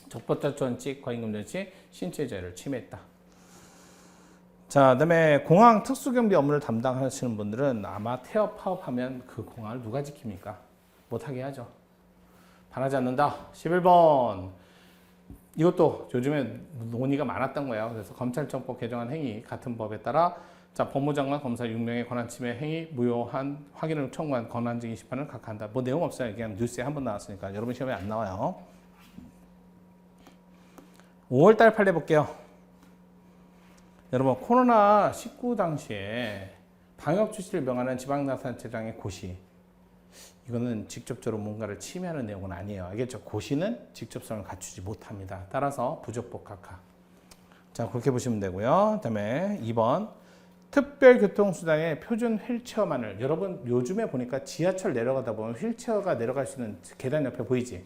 적법자주원칙, 과잉금전칙, 신체의 자유를 침해했다. 자, 그다음에 공항 특수경비 업무를 담당하시는 분들은 아마 태업 파업하면 그 공항을 누가 지킵니까? 못하게 하죠. 반하지 않는다. 11번. 이것도 요즘에 논의가 많았던 거예요. 그래서 검찰청법 개정안 행위 같은 법에 따라 법무장관 검사 6명의 권한침해 행위 무효한 확인을 청구한 권한쟁의 심판을 각하한다. 뭐 내용 없어요. 그냥 뉴스에 한 번 나왔으니까 여러분 시험에 안 나와요. 5월달 판례 볼게요. 여러분 코로나19 당시에 방역 주시를 명하는 지방자치단체장의 고시, 이거는 직접적으로 뭔가를 침해하는 내용은 아니에요. 알겠죠? 고시는 직접성을 갖추지 못합니다. 따라서 부적법 각하. 자, 그렇게 보시면 되고요. 그다음에 2번 특별교통수단의 표준 휠체어만을. 여러분 요즘에 보니까 지하철 내려가다 보면 휠체어가 내려갈 수 있는 계단 옆에 보이지?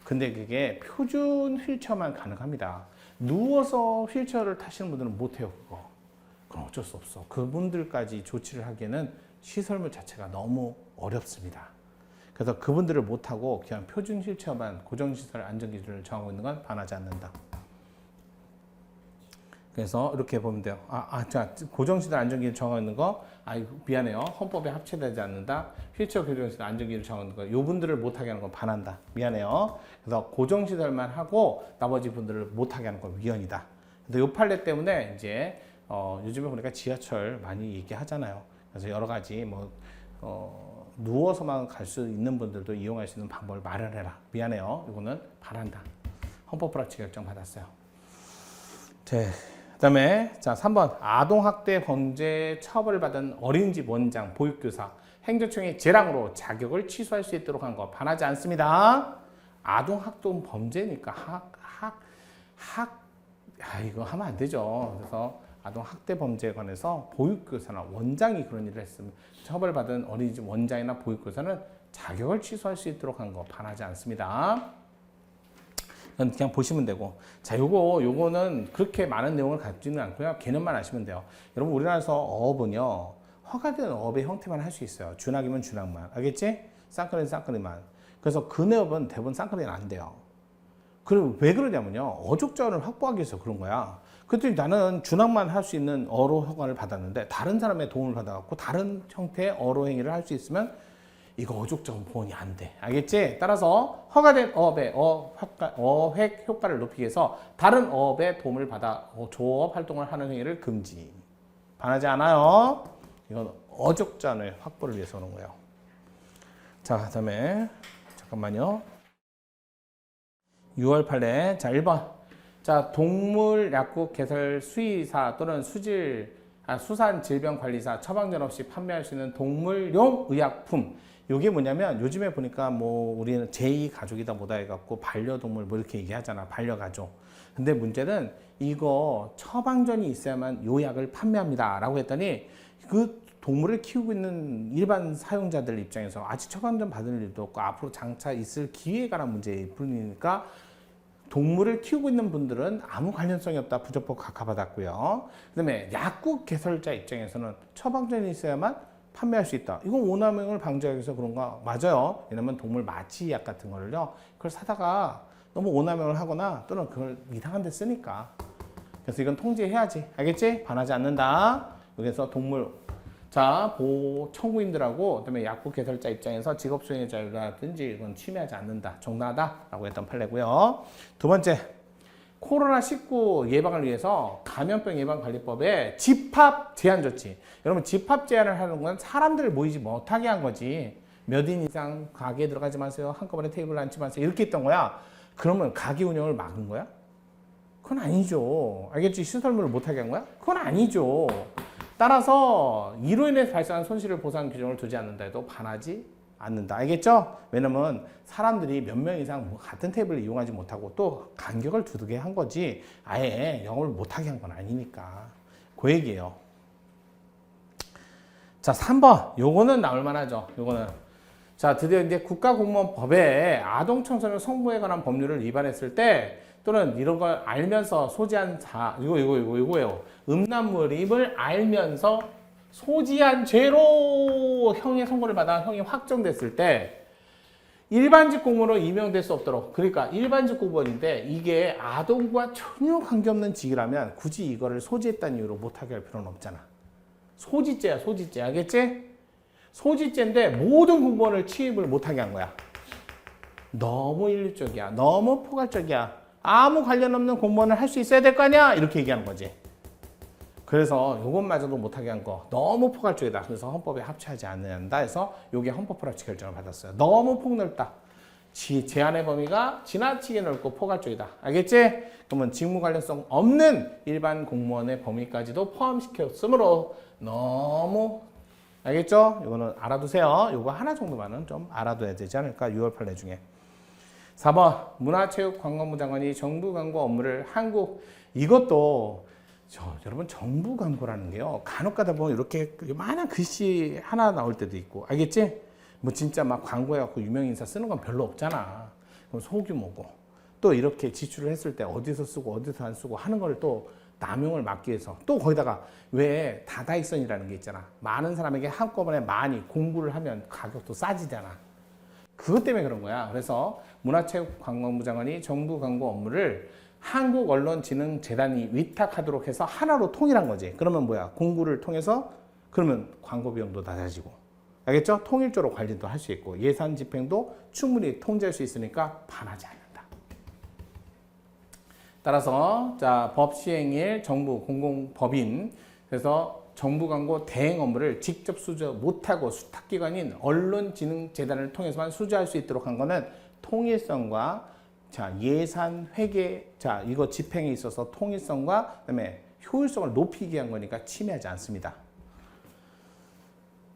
근데 그게 표준 휠체어만 가능합니다. 누워서 휠체어를 타시는 분들은 못해요. 그건 어쩔 수 없어. 그분들까지 조치를 하기에는 시설물 자체가 너무 어렵습니다. 그래서 그분들을 못하고 그냥 표준 휠체어만 고정시설 안전기준을 정하고 있는 건 반하지 않는다. 그래서 이렇게 보면 돼요. 자, 고정시설 안전기준 정하고 있는 거, 미안해요. 헌법에 합치되지 않는다. 휠체어 고정시설 안전기준 정하고 있는 거, 요 분들을 못하게 하는 건 반한다. 미안해요. 그래서 고정시설만 하고 나머지 분들을 못하게 하는 건 위헌이다. 그래서 요 판례 때문에 이제 요즘에 보니까 지하철 많이 얘기하잖아요. 그래서 여러 가지 누워서만 갈 수 있는 분들도 이용할 수 있는 방법을 마련해라. 미안해요. 이거는 반한다. 헌법 불합치 결정 받았어요. 네. 그다음에 3번 아동학대 범죄 처벌을 받은 어린이집 원장, 보육교사, 행정청의 재량으로 자격을 취소할 수 있도록 한 거 반하지 않습니다. 아동학대 범죄니까 이거 하면 안 되죠. 그래서 아동학대 범죄에 관해서 보육교사나 원장이 그런 일을 했으면 처벌받은 어린이집 원장이나 보육교사는 자격을 취소할 수 있도록 한 거 반하지 않습니다. 그냥 보시면 되고. 자, 요거는 그렇게 많은 내용을 갖지는 않고요. 개념만 아시면 돼요. 여러분 우리나라에서 어업은요, 허가된 어업의 형태만 할 수 있어요. 준학이면 준학만. 알겠지? 쌍끌이는 쌍끌이만. 그래서 근해업은 대부분 쌍끌이는 안 돼요. 그럼 왜 그러냐면요, 어족자원을 확보하기 위해서 그런 거야. 그랬더니 나는 준학만 할 수 있는 어로 허가를 받았는데 다른 사람의 도움을 받아갖고 다른 형태의 어로 행위를 할 수 있으면 이거 어족자원 보온이 안 돼. 알겠지? 따라서 허가된 어업의 어획 효과를 높이기 위해서 다른 어업의 도움을 받아 조업 활동을 하는 행위를 금지. 반하지 않아요. 이건 어족자원의 확보를 위해서 하는 거예요. 자, 그다음에 잠깐만요. 6월 판례. 자, 1번. 자, 동물 약국 개설 수의사 또는 수산질병관리사 처방전 없이 판매할 수 있는 동물용 의약품. 요게 뭐냐면 요즘에 보니까 뭐 우리는 제2가족이다 뭐다 해갖고 반려동물 뭐 이렇게 얘기하잖아. 반려가족. 근데 문제는 이거 처방전이 있어야만 요 약을 판매합니다. 라고 했더니 그 동물을 키우고 있는 일반 사용자들 입장에서 아직 처방전 받을 일도 없고 앞으로 장차 있을 기회에 관한 문제일 뿐이니까 동물을 키우고 있는 분들은 아무 관련성이 없다. 부적법 각하받았고요. 그 다음에 약국 개설자 입장에서는 처방전이 있어야만 판매할 수 있다. 이건 오남용을 방지하기 위해서 그런가? 맞아요. 왜냐면 동물 마취약 같은 거를요. 그걸 사다가 너무 오남용을 하거나 또는 그걸 이상한 데 쓰니까. 그래서 이건 통제해야지. 알겠지? 반하지 않는다. 여기서 동물 자, 보호 청구인들하고 그다음에 약국 개설자 입장에서 직업 수행의 자유라든지 이건 침해하지 않는다. 정당하다라고 했던 판례고요. 두 번째, 코로나19 예방을 위해서 감염병 예방관리법에 집합 제한 조치. 여러분 집합 제한을 하는 건 사람들 모이지 못하게 한 거지. 몇 인 이상 가게에 들어가지 마세요. 한꺼번에 테이블 앉지 마세요. 이렇게 했던 거야. 그러면 가게 운영을 막은 거야? 그건 아니죠. 알겠지? 시설물을 못하게 한 거야? 그건 아니죠. 따라서 이로 인해서 발생한 손실을 보상 규정을 두지 않는다 해도 반하지 않는다. 알겠죠? 왜냐면 사람들이 몇 명 이상 같은 테이블을 이용하지 못하고 또 간격을 두게 한 거지 아예 영업을 못하게 한 건 아니니까. 그 얘기예요. 자, 3번. 요거는 나올 만하죠. 요거는. 자, 드디어 이제 국가공무원법에 아동청소년 성보에 관한 법률을 위반했을 때 또는 이런 걸 알면서 소지한 이거예요. 음란물임을 알면서 소지한 죄로 형의 선고를 받아 형이 확정됐을 때 일반직 공무원으로 임명될 수 없도록. 그러니까 일반직 공무원인데 이게 아동과 전혀 관계없는 직이라면 굳이 이거를 소지했다는 이유로 못하게 할 필요는 없잖아. 소지죄야, 소지죄. 알겠지? 소지죄인데 모든 공무원을 취입을 못하게 한 거야. 너무 인륜적이야. 너무 포괄적이야. 아무 관련 없는 공무원을 할 수 있어야 될 거 아니야? 이렇게 얘기하는 거지. 그래서 이것마저도 못하게 한 거 너무 포괄적이다. 그래서 헌법에 합치하지 않는다 해서 이게 헌법 불합치 결정을 받았어요. 너무 폭넓다. 제한의 범위가 지나치게 넓고 포괄적이다. 알겠지? 그러면 직무 관련성 없는 일반 공무원의 범위까지도 포함시켰으므로 너무 알겠죠? 이거는 알아두세요. 이거 하나 정도만은 좀 알아둬야 되지 않을까? 6월 판례 중에. 4번 문화체육관광부 장관이 정부 광고 업무를 이것도 여러분 정부 광고라는 게요. 간혹 가다 보면 이렇게 요만한 글씨 하나 나올 때도 있고 알겠지? 뭐 진짜 막 광고해갖고 유명 인사 쓰는 건 별로 없잖아. 그럼 소규모고 또 이렇게 지출을 했을 때 어디서 쓰고 어디서 안 쓰고 하는 걸 또 남용을 막기 위해서 또 거기다가 왜 다다익선이라는 게 있잖아. 많은 사람에게 한꺼번에 많이 공구를 하면 가격도 싸지잖아. 그것 때문에 그런 거야. 그래서 문화체육관광부 장관이 정부 광고 업무를 한국언론진흥재단이 위탁하도록 해서 하나로 통일한 거지. 그러면 뭐야? 공구를 통해서 그러면 광고 비용도 낮아지고. 알겠죠? 통일적으로 관리도 할 수 있고 예산 집행도 충분히 통제할 수 있으니까 반하지 않는다. 따라서 자, 법 시행일 정부 공공법인 그래서 정부 광고 대행 업무를 직접 수주 못하고 수탁기관인 언론진흥재단을 통해서만 수주할 수 있도록 한 거는 통일성과 자, 예산 회계 자, 이거 집행에 있어서 통일성과 그다음에 효율성을 높이기 위한 거니까 침해하지 않습니다.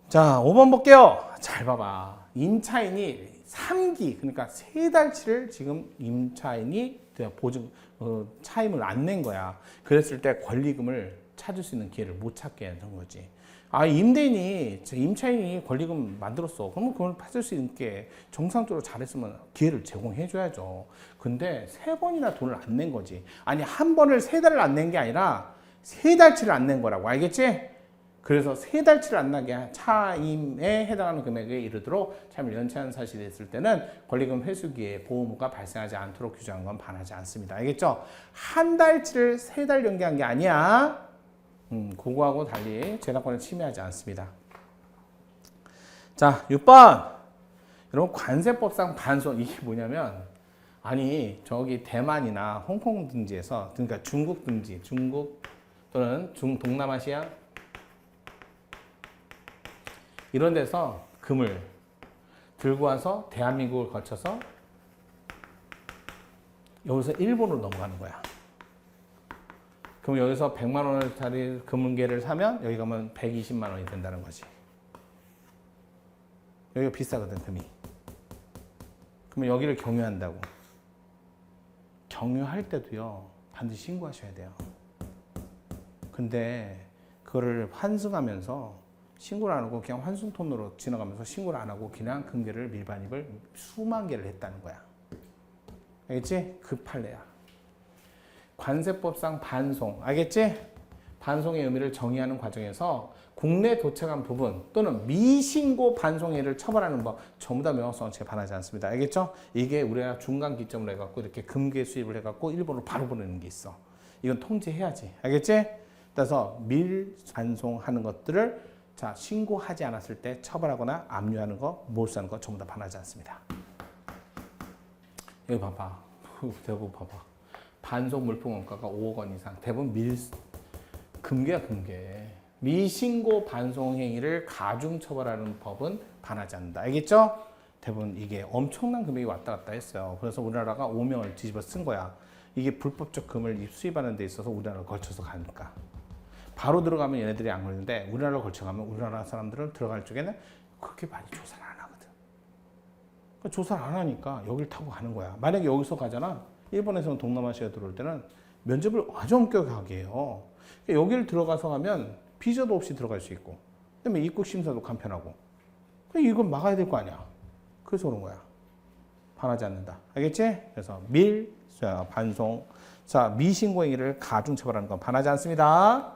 자, 5번 볼게요. 잘 봐봐. 임차인이 3기 그러니까 3달치를 지금 임차인이 차임을 안 낸 거야. 그랬을 때 권리금을 찾을 수 있는 기회를 못 찾게 하는 거지. 임차인이 권리금 만들었어. 그러면 그걸 받을 수 있게 정상적으로 잘했으면 기회를 제공해줘야죠. 근데 3번이나 돈을 안 낸 거지. 아니, 한 번을 3달을 안 낸 게 아니라 3달치를 안 낸 거라고. 알겠지? 그래서 3달치를 안 나게 차임에 해당하는 금액에 이르도록 차임을 연체한 사실이 있을 때는 권리금 회수기에 보호무가 발생하지 않도록 규정한 건 반하지 않습니다. 알겠죠? 한 달치를 3달 연기한 게 아니야. 그거하고 달리 재산권을 침해하지 않습니다. 자, 6번. 여러분, 관세법상 반손. 이게 뭐냐면, 아니, 저기 대만이나 홍콩 등지에서, 그러니까 중국 등지, 중국 또는 동남아시아 이런 데서 금을 들고 와서 대한민국을 거쳐서 여기서 일본으로 넘어가는 거야. 그럼 여기서 100만 원짜리 금은계를 사면 여기 가면 120만 원이 된다는 거지. 여기가 비싸거든, 금이. 그러면 여기를 경유한다고. 경유할 때도요, 반드시 신고하셔야 돼요. 근데 그거를 환승하면서 신고를 안 하고 그냥 환승톤으로 지나가면서 신고를 안 하고 그냥 금괴를 밀반입을 수만 개를 했다는 거야. 알겠지? 그 판례야. 관세법상 반송, 알겠지? 반송의 의미를 정의하는 과정에서 국내 도착한 부분 또는 미신고 반송해를 처벌하는 법 전부 다 명확성어치에 반하지 않습니다. 알겠죠? 이게 우리가 중간 기점으로 해갖고 이렇게 금괴 수입을 해갖고 일본으로 바로 보내는 게 있어. 이건 통제해야지. 알겠지? 그래서 밀 반송하는 것들을 자 신고하지 않았을 때 처벌하거나 압류하는 거, 몰수하는 거 전부 다 반하지 않습니다. 여기 봐봐. 대부분 봐봐. 반송 물품 원가가 5억 원 이상. 대부분 금괴야, 금괴. 미신고 반송 행위를 가중 처벌하는 법은 반하지 않는다. 알겠죠? 대부분 이게 엄청난 금액이 왔다 갔다 했어요. 그래서 우리나라가 오명을 뒤집어 쓴 거야. 이게 불법적 금을 수입하는 데 있어서 우리나라를 걸쳐서 가니까. 바로 들어가면 얘네들이 안 걸리는데 우리나라를 걸쳐가면 우리나라 사람들은 들어갈 쪽에는 그렇게 많이 조사를 안 하거든. 그러니까 조사를 안 하니까 여기를 타고 가는 거야. 만약에 여기서 가잖아. 일본에서는 동남아시아 들어올 때는 면접을 아주 엄격하게 해요. 그러니까 여기를 들어가서 가면 비자도 없이 들어갈 수 있고 그다음에 입국 심사도 간편하고 이건 막아야 될 거 아니야. 그래서 그런 거야. 반하지 않는다. 알겠지? 그래서 반송, 자 미신고 행위를 가중 처벌하는 건 반하지 않습니다.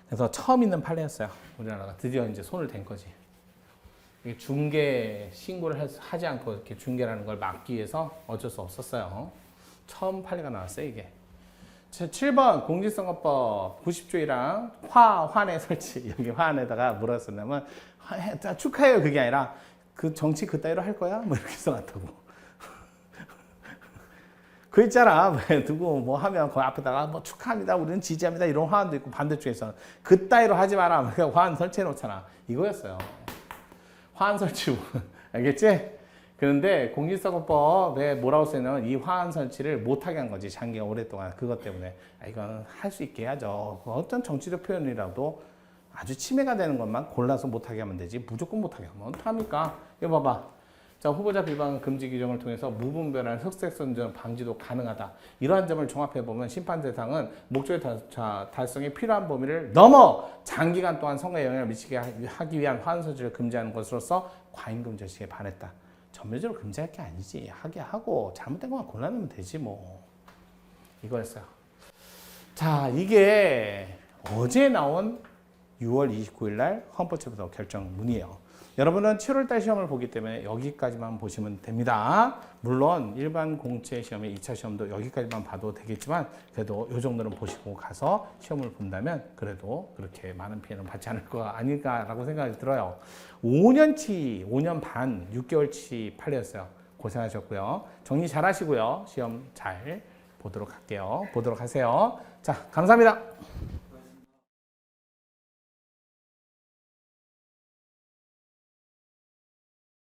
그래서 처음 있는 판례였어요. 우리나라가 드디어 이제 손을 댄 거지. 이게 중개 신고를 하지 않고 이렇게 중개라는 걸 막기 위해서 어쩔 수 없었어요. 처음 판례가 나왔어요, 이게. 7번 공직선거법 90조 1항 화환의 설치. 여기 화환에다가 뭐라 썼냐면 축하해요 그게 아니라 그 정치 그따위로 할 거야? 뭐 이렇게 써놨다고. 그 있잖아. 두고 뭐 하면 그 앞에다가 뭐 축하합니다. 우리는 지지합니다. 이런 화환도 있고 반대쪽에서는 그따위로 하지 마라. 화환 설치해 놓잖아. 이거였어요. 화환 설치. 알겠지? 그런데 공직선거법에 뭐라고 쓰냐면 이 화환 설치를 못하게 한 거지. 장기가 오랫동안 그것 때문에. 이건 할 수 있게 해야죠. 어떤 정치적 표현이라도 아주 침해가 되는 것만 골라서 못하게 하면 되지. 무조건 못하게 하면 어떡합니까? 이거 봐봐. 자, 후보자 비방 금지 규정을 통해서 무분별한 흑색 선전 방지도 가능하다. 이러한 점을 종합해보면 심판 대상은 목적의 달성에 필요한 범위를 넘어 장기간 동안 선거에 영향을 미치게 하기 위한 화환 설치를 금지하는 것으로서 과잉금 저식에 반했다. 전면적으로 금지할 게 아니지. 하게 하고 잘못된 것만 골라내면 되지 뭐. 이거였어요. 자, 이게 어제 나온 6월 29일 날 헌법재판소 결정문이에요. 여러분은 7월달 시험을 보기 때문에 여기까지만 보시면 됩니다. 물론 일반 공채 시험의 2차 시험도 여기까지만 봐도 되겠지만 그래도 이 정도는 보시고 가서 시험을 본다면 그래도 그렇게 많은 피해는 받지 않을 거 아닐까라고 생각이 들어요. 5년치, 5년 반, 6개월치 판례였어요. 고생하셨고요. 정리 잘 하시고요. 시험 잘 보도록 할게요. 보도록 하세요. 자, 감사합니다.